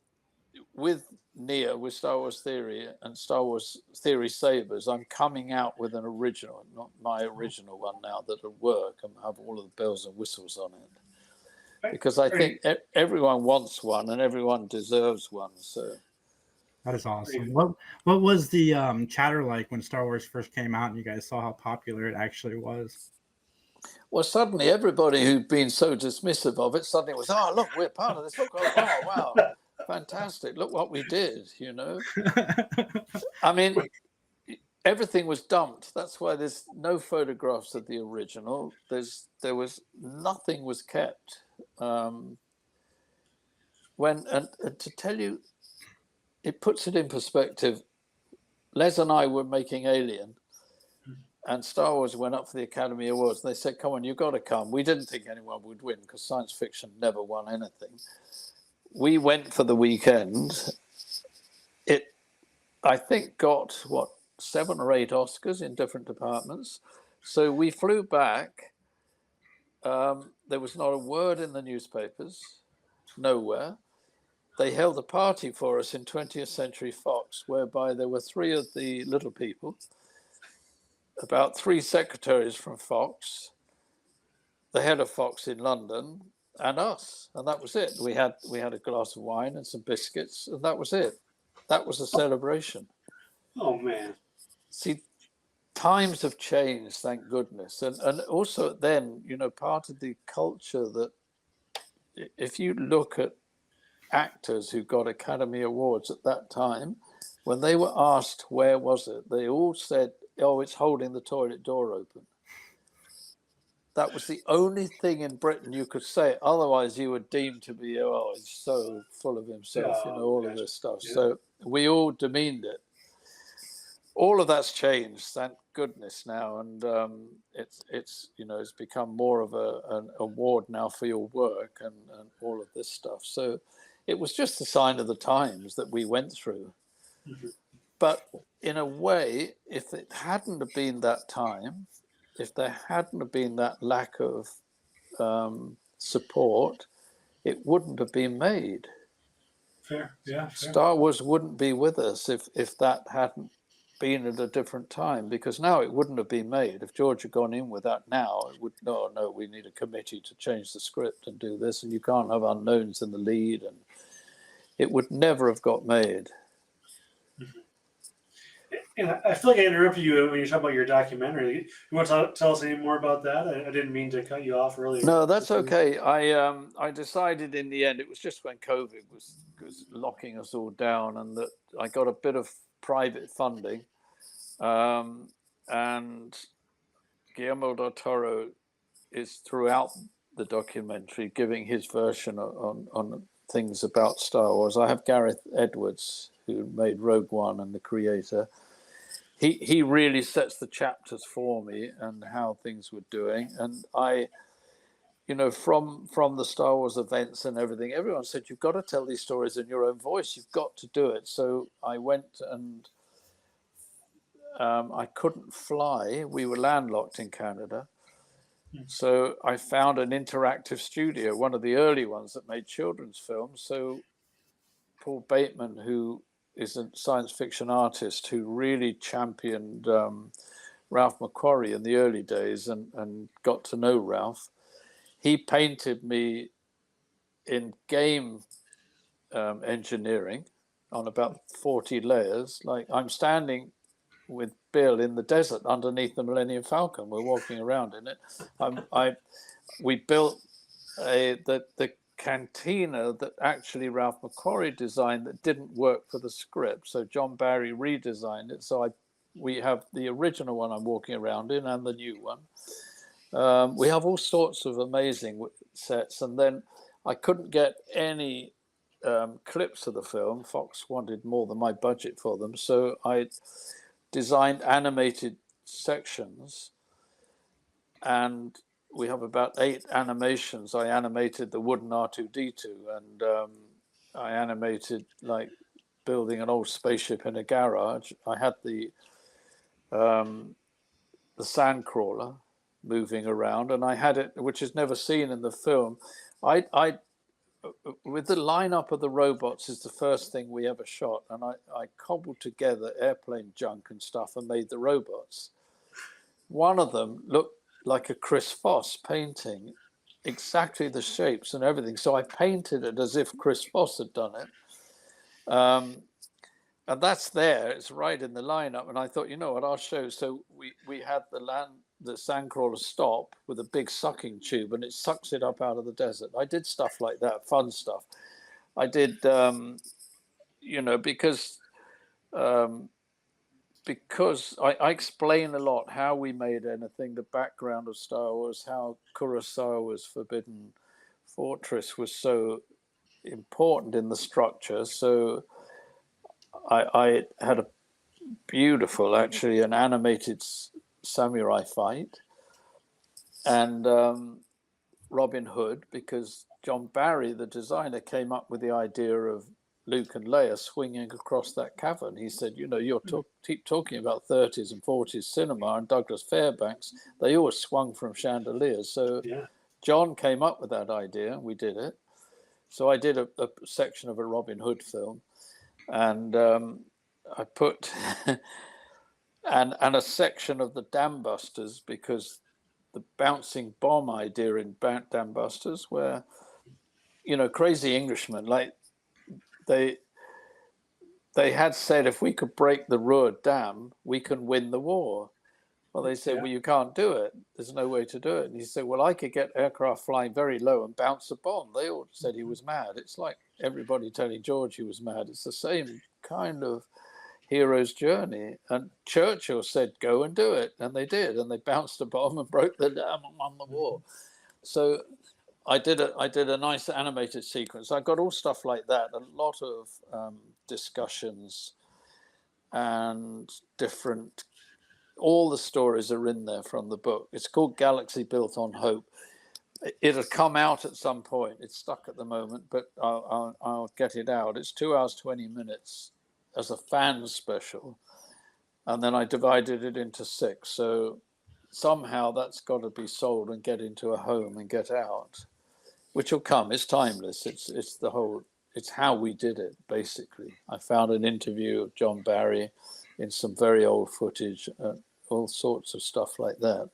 B: with Nia, with Star Wars Theory and Star Wars Theory Sabers. I'm coming out with an original, not my original one now, that'll work and have all of the bells and whistles on it. Because I think everyone wants one and everyone deserves one. So
A: that is awesome. What was the chatter like when Star Wars first came out and you guys saw how popular it actually was?
B: Well, suddenly everybody who'd been so dismissive of it suddenly was, oh, look, we're part of this. Look, oh, wow, fantastic. Look what we did, I mean, everything was dumped. That's why there's no photographs of the original. Nothing was kept. And to tell you, it puts it in perspective. Les and I were making Alien, and Star Wars went up for the Academy Awards. And they said, come on, you've got to come. We didn't think anyone would win because science fiction never won anything. We went for the weekend. It, I think, got, 7 or 8 Oscars in different departments. So we flew back. There was not a word in the newspapers, nowhere. They held a party for us in 20th Century Fox, whereby there were 3 of the little people, about 3 secretaries from Fox, the head of Fox in London, and us. And that was it. We had a glass of wine and some biscuits, and that was it. That was a celebration.
C: Oh, man.
B: See, times have changed, thank goodness. And also then, part of the culture that if you look at actors who got Academy Awards at that time, when they were asked where was it, they all said, oh, it's holding the toilet door open. That was the only thing in Britain you could say. Otherwise, you were deemed to be, oh, he's so full of himself, all of this stuff. Yeah. So we all demeaned it. All of that's changed, thank goodness now, and it's become more of an award now for your work and all of this stuff. So it was just a sign of the times that we went through. Mm-hmm. But in a way, if it hadn't have been that time, if there hadn't have been that lack of support, it wouldn't have been made.
C: Fair, yeah. Fair.
B: Star Wars wouldn't be with us if that hadn't been at a different time, because now it wouldn't have been made. If George had gone in with that now, it would, no, we need a committee to change the script and do this, and you can't have unknowns in the lead, and it would never have got made.
C: And I feel like I interrupted you when you talk about your documentary. You want to tell us any more about that? I didn't mean to cut you off earlier.
B: No, that's okay. I decided in the end, it was just when COVID was locking us all down, and that I got a bit of private funding, and Guillermo del Toro is throughout the documentary giving his version on things about Star Wars. I have Gareth Edwards, who made Rogue One and the creator. He really sets the chapters for me and how things were doing. And I from the Star Wars events and everything, everyone said, you've got to tell these stories in your own voice. You've got to do it. So I went and I couldn't fly. We were landlocked in Canada. So I found an interactive studio, one of the early ones that made children's films. So Paul Bateman, who is a science fiction artist who really championed Ralph McQuarrie in the early days and got to know Ralph, he painted me in game engineering on about 40 layers. Like I'm standing with Bill in the desert underneath the Millennium Falcon. We're walking around in it. We built the cantina that actually Ralph McQuarrie designed that didn't work for the script. So John Barry redesigned it. So we have the original one I'm walking around in and the new one. We have all sorts of amazing sets. And then I couldn't get any clips of the film. Fox wanted more than my budget for them. So I designed animated sections, and we have about 8 animations. I animated the wooden R2-D2, and I animated like building an old spaceship in a garage. I had the sandcrawler moving around, and I had it, which is never seen in the film. I with the lineup of the robots is the first thing we ever shot, and I cobbled together airplane junk and stuff and made the robots. One of them looked like a Chris Foss painting, exactly the shapes and everything. So I painted it as if Chris Foss had done it. And that's there, it's right in the lineup. And I thought, you know what, I'll show. So we had the sandcrawler stop with a big sucking tube, and it sucks it up out of the desert. I did stuff like that, fun stuff. I did, because I explain a lot how we made anything, the background of Star Wars, how Kurosawa's Forbidden Fortress was so important in the structure. So I had a beautiful, actually, an animated samurai fight, and Robin Hood, because John Barry, the designer, came up with the idea of Luke and Leia swinging across that cavern. He said, you're keep talking about 30s and 40s cinema, and Douglas Fairbanks, they always swung from chandeliers. So yeah. John came up with that idea, and we did it. So I did a section of a Robin Hood film, and I put and a section of the Dam Busters, because the bouncing bomb idea in Dam Busters, where crazy Englishmen, like they had said, if we could break the Ruhr Dam, we can win the war. Well, they said, well, you can't do it. There's no way to do it. And he said, well, I could get aircraft flying very low and bounce a bomb. They all said he was mad. It's like everybody telling George he was mad. It's the same kind of hero's journey. And Churchill said, go and do it. And they did. And they bounced a bomb and broke the dam and won the war. So I did a nice animated sequence. I got all stuff like that, a lot of discussions and different. All the stories are in there from the book. It's called Galaxy Built on Hope. It'll come out at some point. It's stuck at the moment, but I'll get it out. It's 2 hours, 20 minutes as a fan special. And then I divided it into 6. So somehow that's got to be sold and get into a home and get out, which will come. It's timeless. It's how we did it, basically. I found an interview of John Barry in some very old footage, all sorts of stuff like that.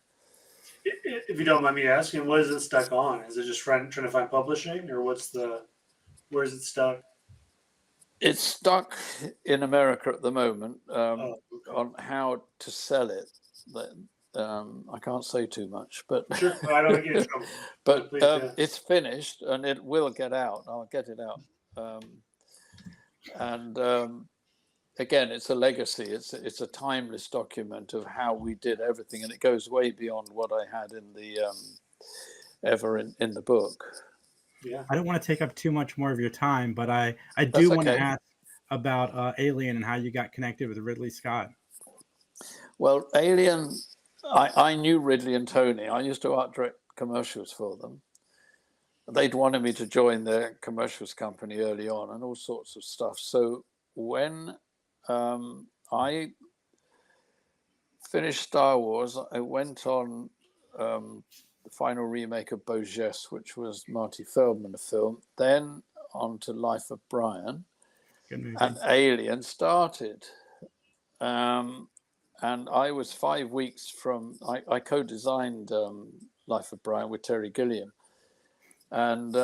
C: If you don't mind me asking, what is it stuck on? Is it just trying to find publishing, or where is it stuck?
B: It's stuck in America at the moment on how to sell it. I can't say too much, but
C: sure, I don't get in trouble.
B: But it's finished and it will get out. I'll get it out. Again, it's a legacy. It's a timeless document of how we did everything, and it goes way beyond what I had in the in the book.
A: Yeah, I don't want to take up too much more of your time, but I do want to ask about Alien and how you got connected with Ridley Scott.
B: Well, Alien, I knew Ridley and Tony. I used to art direct commercials for them, they'd wanted me to join their commercials company early on and all sorts of stuff. So when I finished Star Wars, I went on the final remake of Beau Geste, which was Marty Feldman film, then on to Life of Brian, and Alien started. And I was 5 weeks from, I co-designed Life of Brian with Terry Gilliam. And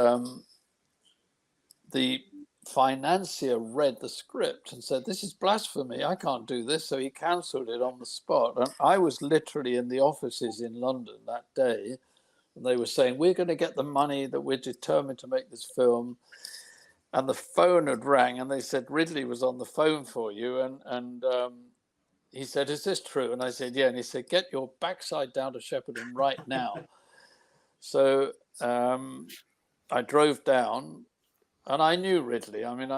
B: the financier read the script and said, "This is blasphemy, I can't do this." So he cancelled it on the spot. And I was literally in the offices in London that day. And they were saying, "We're going to get the money, that we're determined to make this film." And the phone had rang and they said, "Ridley was on the phone for you." And he said, "Is this true?" And I said, "Yeah." And he said, "Get your backside down to Shepperton right now." So I drove down, and I knew Ridley. I mean,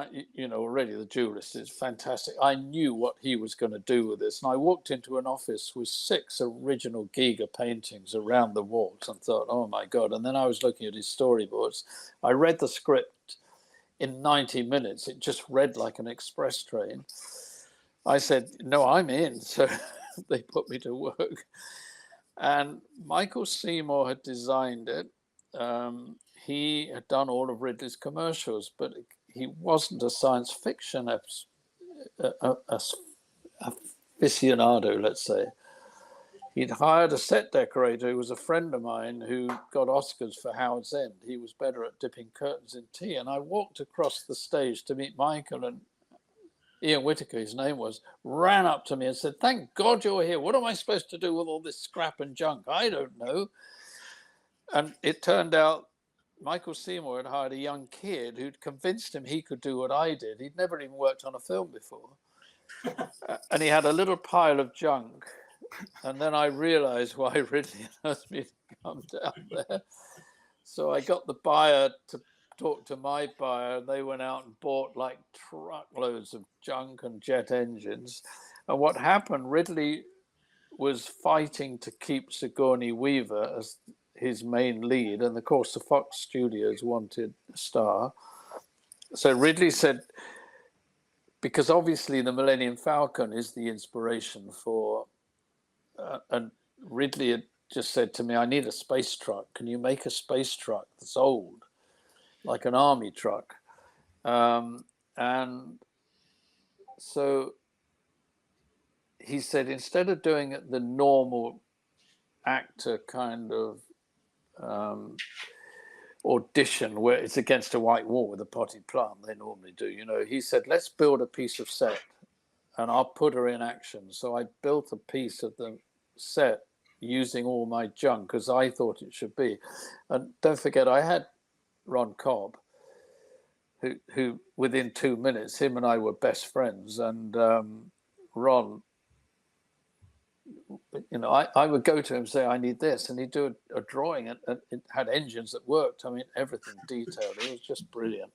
B: already the duelist is fantastic. I knew what he was going to do with this. And I walked into an office with 6 original Giger paintings around the walls and thought, oh my God. And then I was looking at his storyboards. I read the script in 90 minutes. It just read like an express train. I said, "No, I'm in." So they put me to work. And Michael Seymour had designed it. He had done all of Ridley's commercials, but he wasn't a science fiction aficionado, let's say. He'd hired a set decorator who was a friend of mine who got Oscars for Howard's End. He was better at dipping curtains in tea. And I walked across the stage to meet Michael, and Ian Whitaker, his name was, ran up to me and said, "Thank God you're here. What am I supposed to do with all this scrap and junk? I don't know." And it turned out Michael Seymour had hired a young kid who'd convinced him he could do what I did. He'd never even worked on a film before. And he had a little pile of junk. And then I realized why Ridley asked me to come down there. So I got the buyer to talk to my buyer. They went out and bought like truckloads of junk and jet engines. And what happened, Ridley was fighting to keep Sigourney Weaver as his main lead. And of course, the Fox Studios wanted a star. So Ridley said, because obviously the Millennium Falcon is the inspiration for, and Ridley had just said to me, "I need a space truck. Can you make a space truck that's old, like an army truck?" And so he said, instead of doing it the normal actor kind of audition where it's against a white wall with a potted plant, they normally do, he said, "Let's build a piece of set and I'll put her in action." So I built a piece of the set using all my junk as I thought it should be. And don't forget, I had Ron Cobb, who within 2 minutes, him and I were best friends. And Ron, I would go to him and say, "I need this," and he'd do a drawing, and it had engines that worked. I mean, everything detailed. It was just brilliant.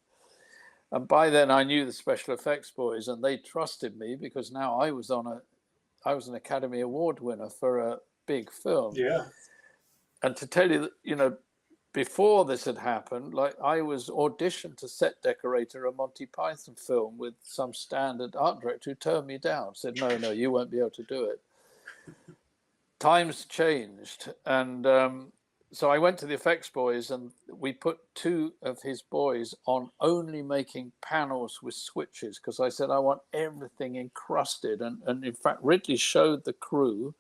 B: And by then I knew the special effects boys, and they trusted me because now I was an Academy Award winner for a big film.
C: Yeah.
B: And to tell you that, before this had happened, like I was auditioned to set decorator a Monty Python film with some standard art director who turned me down, said, no, you won't be able to do it. Times changed. And so I went to the effects boys, and we put 2 of his boys on only making panels with switches, because I said, I want everything encrusted. And in fact, Ridley showed the crew,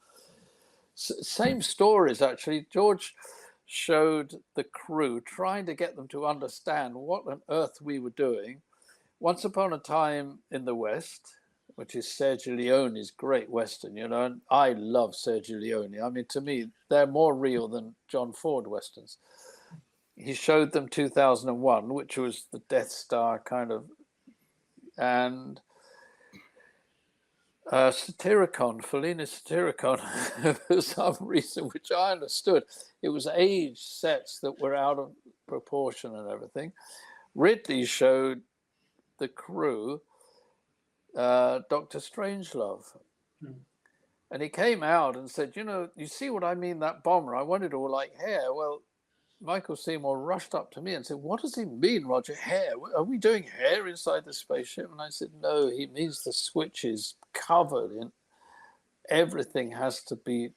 B: same stories actually. George showed the crew, trying to get them to understand what on earth we were doing. Once Upon a Time in the West, which is Sergio Leone's great Western, and I love Sergio Leone. I mean, to me, they're more real than John Ford Westerns. He showed them 2001, which was the Death Star kind of, and Fellini's Satyricon, for some reason, which I understood. It was aged sets that were out of proportion and everything. Ridley showed the crew Dr. Strangelove. And he came out and said, you see what I mean, that bomber, I want it all like hair. Well, Michael Seymour rushed up to me and said, "What does he mean, Roger? Hair? Are we doing hair inside the spaceship?" And I said, "No, he means the switch is covered in everything. Has to be,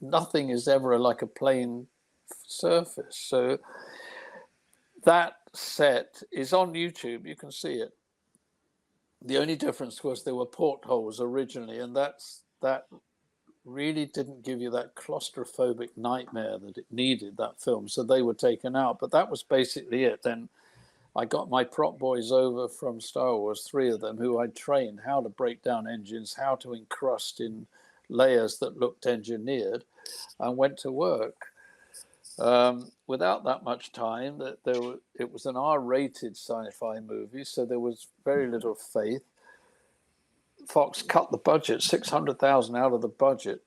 B: nothing is ever like a plain surface." So that set is on YouTube. You can see it. The only difference was there were portholes originally, and that really didn't give you that claustrophobic nightmare that it needed, that film. So they were taken out. But that was basically it. Then I got my prop boys over from Star Wars, 3 of them, who I trained how to break down engines, how to encrust in layers that looked engineered, and went to work. Without that much time, it was an R-rated sci-fi movie, so there was very little faith. Fox cut the budget, 600,000 out of the budget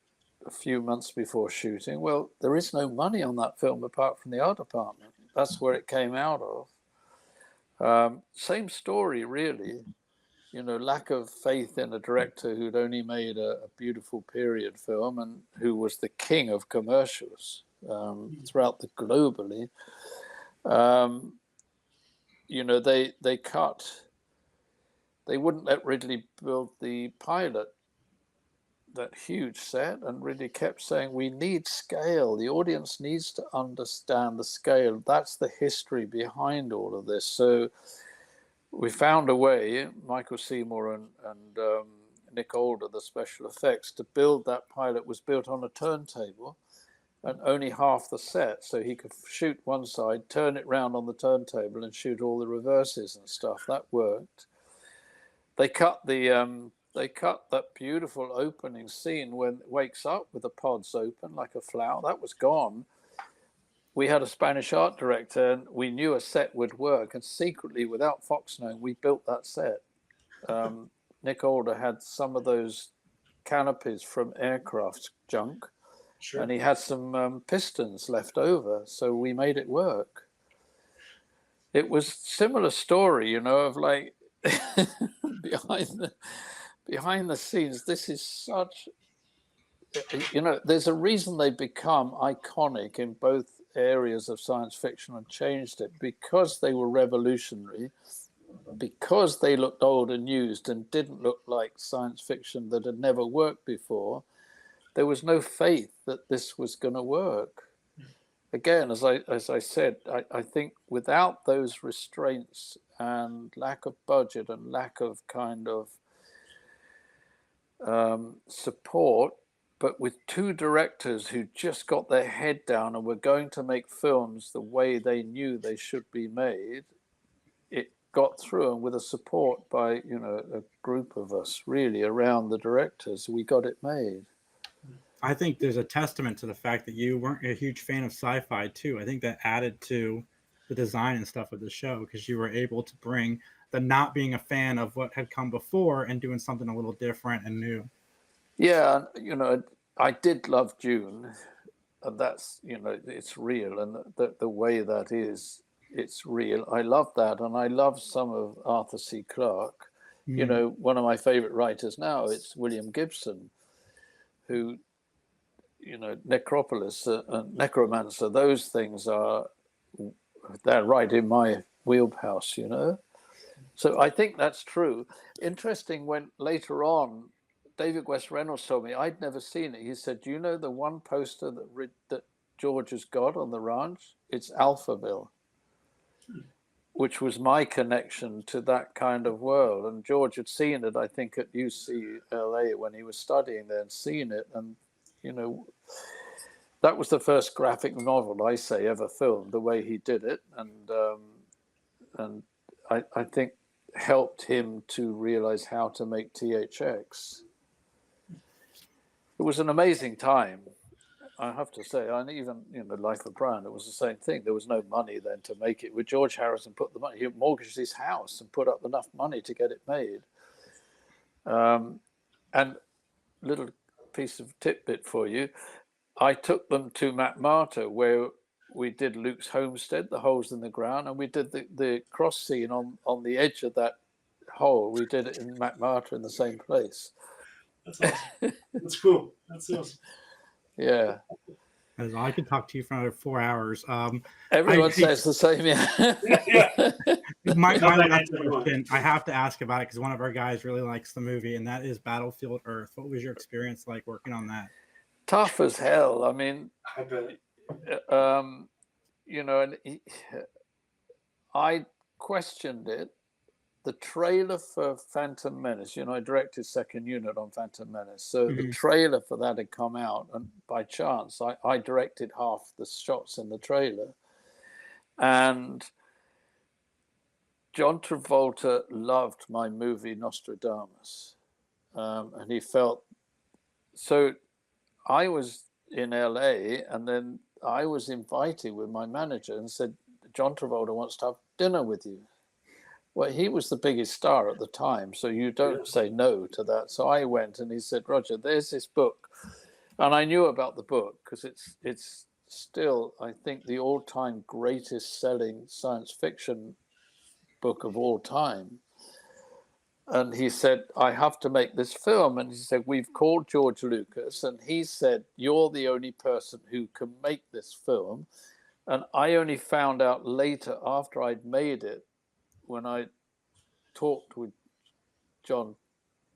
B: a few months before shooting. Well, there is no money on that film apart from the art department. That's where it came out of. Same story, really. You know, lack of faith in a director who'd only made a beautiful period film and who was the king of commercials throughout the globally. You know, they cut. They wouldn't let Ridley build the pilot, that huge set, and Ridley kept saying, "We need scale. The audience needs to understand the scale. That's the history behind all of this." So we found a way, Michael Seymour and Nick Older, the special effects, to build that pilot was built on a turntable and only half the set. So he could shoot one side, turn it round on the turntable and shoot all the reverses and stuff. That worked. They cut that beautiful opening scene when it wakes up with the pods open like a flower. That was gone. We had a Spanish art director and we knew a set would work. And secretly, without Fox knowing, we built that set. Nick Older had some of those canopies from aircraft junk. Sure. And he had some pistons left over. So we made it work. It was similar story, you know, of like, behind the scenes, this is such, you know, there's a reason they become iconic in both areas of science fiction and changed it, because they were revolutionary, because they looked old and used and didn't look like science fiction that had never worked before. There was no faith that this was going to work. Again, as I said, I think without those restraints and lack of budget and lack of kind of support, but with 2 directors who just got their head down and were going to make films the way they knew they should be made, it got through. And with a support by, you know, a group of us really around the directors, we got it made.
A: I think there's a testament to the fact that you weren't a huge fan of sci-fi too. I think that added to the design and stuff of the show, because you were able to bring the not being a fan of what had come before and doing something a little different and new.
B: Yeah, you know, I did love Dune, and that's, you know, it's real, and the way that is, it's real. I love that, and I love some of Arthur C. Clarke. You know, one of my favorite writers now, it's William Gibson, who, you know, Necropolis, Necromancer, those things they're right in my wheelhouse, you know. So I think that's true. Interesting, when later on, David West Reynolds told me, I'd never seen it. He said, "Do you know the one poster that George has got on the ranch? It's Alphaville," which was my connection to that kind of world. And George had seen it, I think, at UCLA when he was studying there, and seen it. And, you know, that was the first graphic novel, I say, ever filmed, the way he did it. And I think helped him to realize how to make THX. It was an amazing time, I have to say. And even, you know, Life of Brian, it was the same thing. There was no money then to make it. With George Harrison put the money, he mortgaged his house and put up enough money to get it made. And little piece of tidbit for you, I took them to Matmata, where we did Luke's homestead, the holes in the ground, and we did the cross scene on the edge of that hole. We did it in Matmata in the same place.
C: That's awesome. That's cool. That's awesome.
B: Yeah.
A: As I could talk to you for another 4 hours.
B: Everyone
A: I
B: says the same.
C: Yeah.
A: my
C: Come back
A: last
C: next everyone.
A: question, I have to ask about it because one of our guys really likes the movie, and that is Battlefield Earth. What was your experience like working on that?
B: Tough as hell. I mean,
C: I bet.
B: you know, and I questioned it. The trailer for Phantom Menace, you know, I directed second unit on Phantom Menace. So the trailer for that had come out, and by chance, I directed half the shots in the trailer. And John Travolta loved my movie Nostradamus. And he felt, so I was in LA, and then I was invited with my manager and said, John Travolta wants to have dinner with you. Well, he was the biggest star at the time, so you don't say no to that. So I went, and he said, Roger, there's this book. And I knew about the book because it's still, I think, the all-time greatest selling science fiction book of all time. And he said, I have to make this film. And he said, we've called George Lucas, and he said, you're the only person who can make this film. And I only found out later, after I'd made it, when I talked with John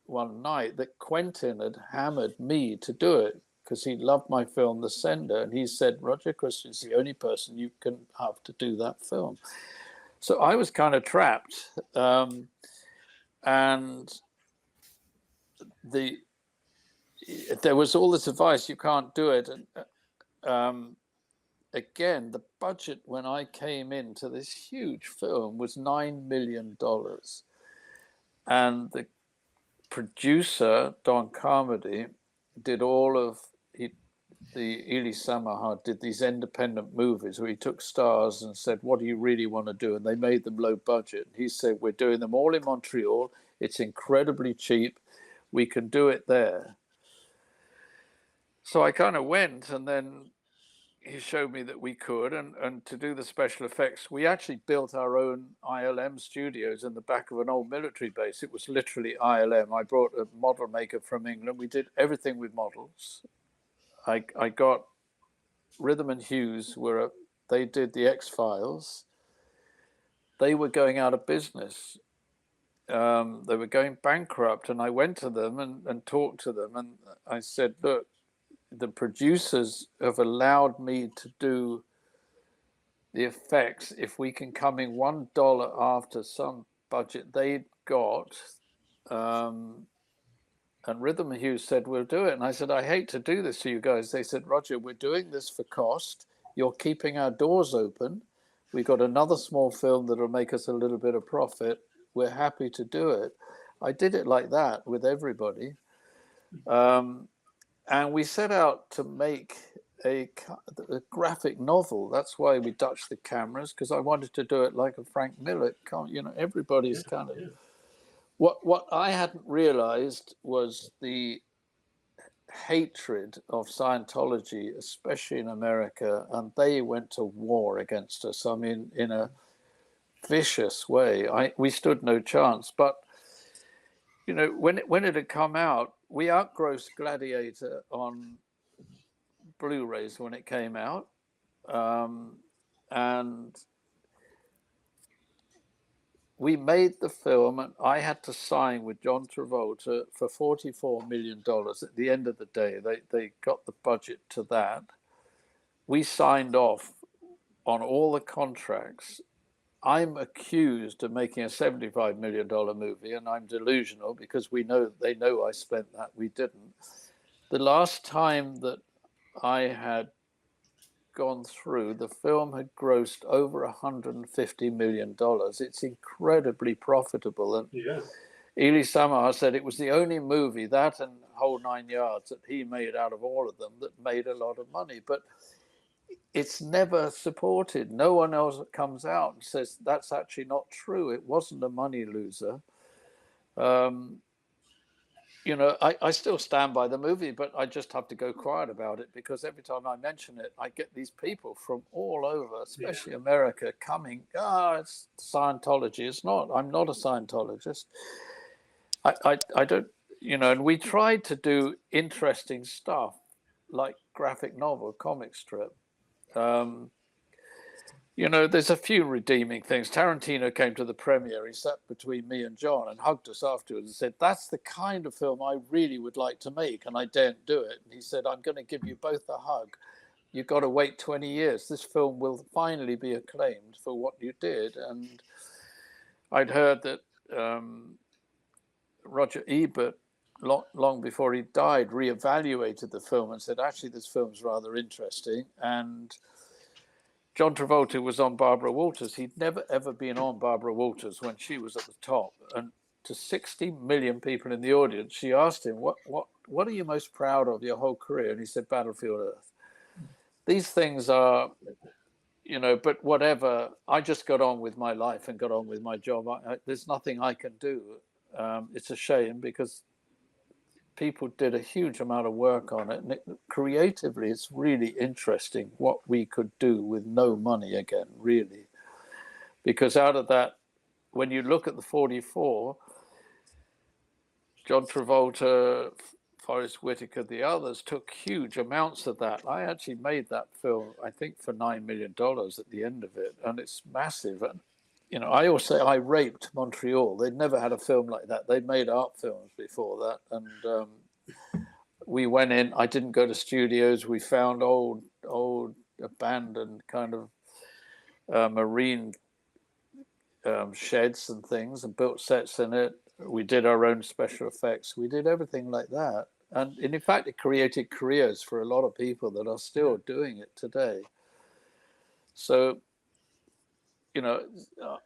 B: one night, that Quentin had hammered me to do it because he loved my film, The Sender. And he said, Roger Christian's the only person you can have to do that film. So I was kind of trapped. And there was all this advice, you can't do it. And again, the budget when I came into this huge film was $9 million. And the producer, Don Carmody, did all of Eli Samahar did these independent movies where he took stars and said, what do you really want to do? And they made them low budget. He said, we're doing them all in Montreal. It's incredibly cheap. We can do it there. So I kind of went, and then he showed me that we could. And to do the special effects, we actually built our own ILM studios in the back of an old military base. It was literally ILM. I brought a model maker from England. We did everything with models. I got Rhythm and Hughes, they did the X-Files. They were going out of business. They were going bankrupt, and I went to them and talked to them, and I said, look, the producers have allowed me to do the effects if we can come in $1 after some budget they'd got. And Rhythm and Hughes said, we'll do it. And I said, I hate to do this to you guys. They said, Roger, we're doing this for cost. You're keeping our doors open. We got another small film that'll make us a little bit of profit. We're happy to do it. I did it like that with everybody. And we set out to make a graphic novel. That's why we Dutched the cameras, because I wanted to do it like a Frank Miller. You know, everybody's kind of... What I hadn't realized was the hatred of Scientology, especially in America, and they went to war against us. I mean, in a vicious way. We stood no chance. But you know, when it had come out, we outgrossed Gladiator on Blu-rays when it came out, and we made the film, and I had to sign with John Travolta for $44 million. At the end of the day, they got the budget to that. We signed off on all the contracts. I'm accused of making a $75 million movie, and I'm delusional because they know I spent that. We didn't. The last time that I had gone through, the film had grossed over $150 million. It's incredibly profitable. And Eli Samahar said it was the only movie, that and Whole Nine Yards, that he made out of all of them that made a lot of money. But it's never supported. No one else comes out and says that's actually not true. It wasn't a money loser. You know, I still stand by the movie, but I just have to go quiet about it because every time I mention it, I get these people from all over, especially America, coming, it's Scientology. It's not. I'm not a Scientologist. I don't, you know, and we tried to do interesting stuff like graphic novel, comic strip. You know, there's a few redeeming things. Tarantino came to the premiere. He sat between me and John and hugged us afterwards and said, "That's the kind of film I really would like to make, and I daren't do it." And he said, "I'm going to give you both a hug. You've got to wait 20 years. This film will finally be acclaimed for what you did." And I'd heard that Roger Ebert, long before he died, reevaluated the film and said, "Actually, this film's rather interesting." And John Travolta was on Barbara Walters. He'd never, ever been on Barbara Walters when she was at the top. And to 60 million people in the audience, she asked him, what are you most proud of your whole career? And he said, Battlefield Earth. These things are, you know, but whatever, I just got on with my life and got on with my job. There's nothing I can do. It's a shame because people did a huge amount of work on it, and creatively it's really interesting what we could do with no money again, really, because out of that, when you look at the 44, John Travolta, Forrest Whitaker, the others took huge amounts of that. I actually made that film, I think, for $9 million at the end of it, and it's massive. And you know, I always say I raped Montreal. They'd never had a film like that. They'd made art films before that. And we went in. I didn't go to studios. We found old abandoned kind of marine sheds and things and built sets in it. We did our own special effects. We did everything like that. And in fact, it created careers for a lot of people that are still doing it today. So, you know,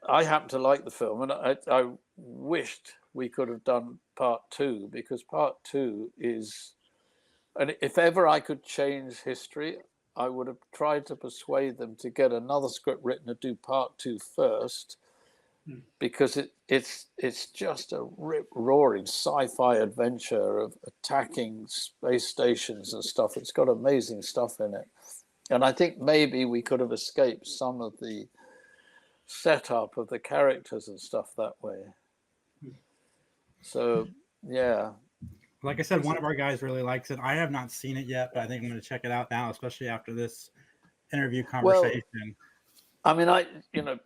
B: I happen to like the film, and I wished we could have done part 2, because part 2 is, and if ever I could change history, I would have tried to persuade them to get another script written to do part 2 first, because it's just a rip-roaring sci-fi adventure of attacking space stations and stuff. It's got amazing stuff in it. And I think maybe we could have escaped some of the setup of the characters and stuff that way. So yeah,
A: like I said, one of our guys really likes it. I have not seen it yet, but I think I'm going to check it out now, especially after this interview conversation.
B: Well, I mean, you know,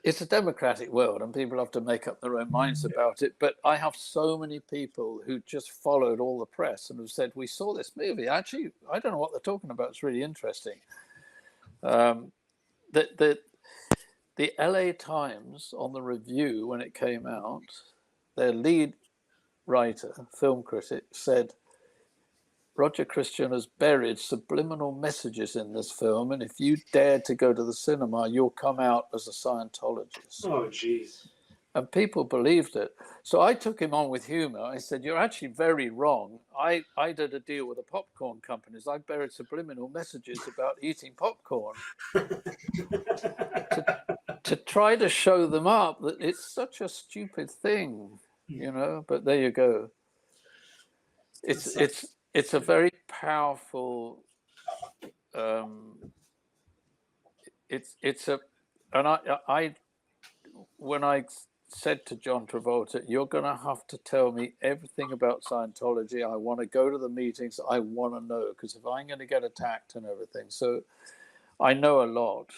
B: it's a democratic world and people have to make up their own minds about it, but I have so many people who just followed all the press and have said, we saw this movie, actually I don't know what they're talking about, it's really interesting. The LA Times, on the review when it came out, their lead writer, film critic, said, Roger Christian has buried subliminal messages in this film, and if you dare to go to the cinema, you'll come out as a Scientologist.
C: Oh, geez.
B: And people believed it. So I took him on with humor. I said, you're actually very wrong. I did a deal with the popcorn companies. I buried subliminal messages about eating popcorn to try to show them up that it's such a stupid thing, you know, but there you go. It's a very powerful, when I said to John Travolta, you're going to have to tell me everything about Scientology. I want to go to the meetings. I want to know, because if I'm going to get attacked and everything. So I know a lot,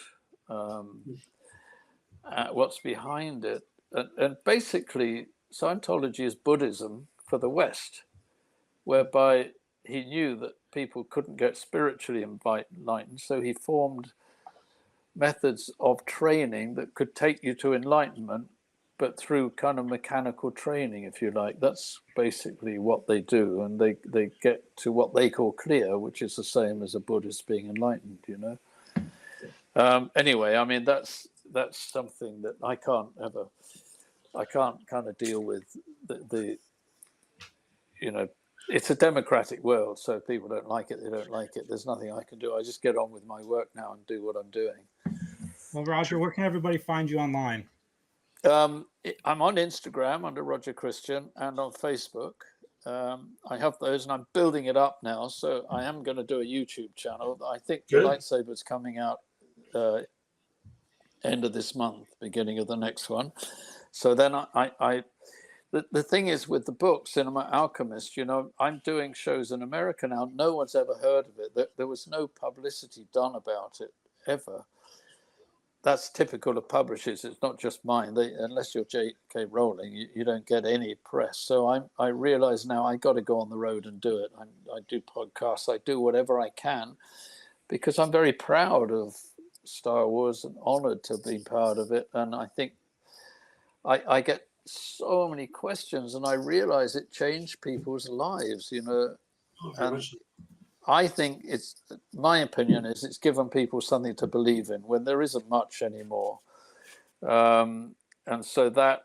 B: what's behind it. And basically, Scientology is Buddhism for the West, whereby he knew that people couldn't get spiritually enlightened. So he formed methods of training that could take you to enlightenment, but through kind of mechanical training, if you like. That's basically what they do. And they get to what they call clear, which is the same as a Buddhist being enlightened, you know. Anyway, I mean, that's something that I can't kind of deal with the you know, it's a democratic world, so if people don't like it, they don't like it. There's nothing I can do. I just get on with my work now and do what I'm doing.
A: Well, Roger, where can everybody find you online?
B: I'm on Instagram under Roger Christian and on Facebook. I have those, and I'm building it up now. So I am going to do a YouTube channel. I think the Lightsaber's coming out end of this month, beginning of the next one. So then I the thing is with the book Cinema Alchemist, you know, I'm doing shows in America now. No one's ever heard of it. There was no publicity done about it ever. That's typical of publishers. It's not just mine. Unless you're J.K. Rowling, you don't get any press. So I realize now I got to go on the road and do it. I do podcasts. I do whatever I can because I'm very proud of Star Wars and honored to be part of it. And I think I get so many questions, and I realize it changed people's lives, you know. And I think my opinion is it's given people something to believe in when there isn't much anymore. And so that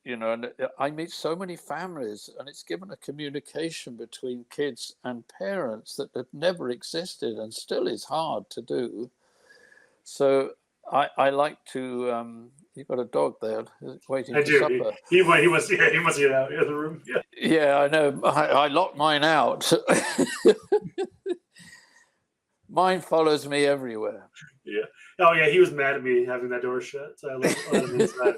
B: you know, and I meet so many families, and it's given a communication between kids and parents that had never existed and still is hard to do. So I like to, you've got a dog there waiting for supper.
C: He must get out of the room. Yeah.
B: Yeah, I know. I locked mine out. Mine follows me everywhere.
C: Yeah. Oh yeah, he was mad at me having that door shut. So I let him inside.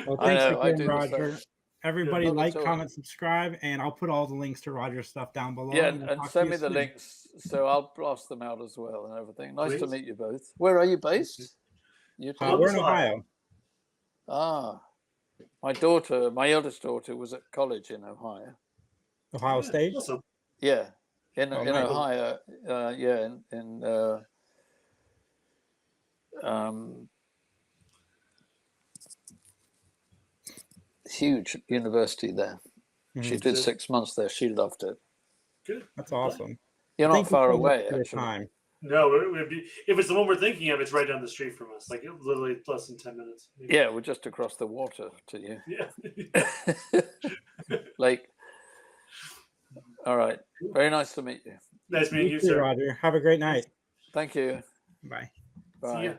A: Well, thanks again,
B: do
A: Roger. Everybody like, comment, subscribe, and I'll put all the links to Roger's stuff down below.
B: Yeah, and send me the links, so I'll blast them out as well and everything. Nice to meet you both. Where are you based?
A: We're in Ohio.
B: Ah, my eldest daughter was at college in Ohio.
A: Ohio State?
C: Awesome.
B: Yeah, in Ohio. Huge university there. She did 6 months there. She loved it.
C: Good.
A: That's awesome.
B: You're not far away, actually.
C: No, it would be, if it's the one we're thinking of, it's right down the street from us, like literally less than 10 minutes. Maybe.
B: Yeah, we're just across the water to you.
C: Yeah.
B: Like, all right. Very nice to meet you.
C: Nice meeting you,
A: too,
C: sir.
A: Roger. Have a great night.
B: Thank you.
A: Bye.
B: Bye.
C: See ya.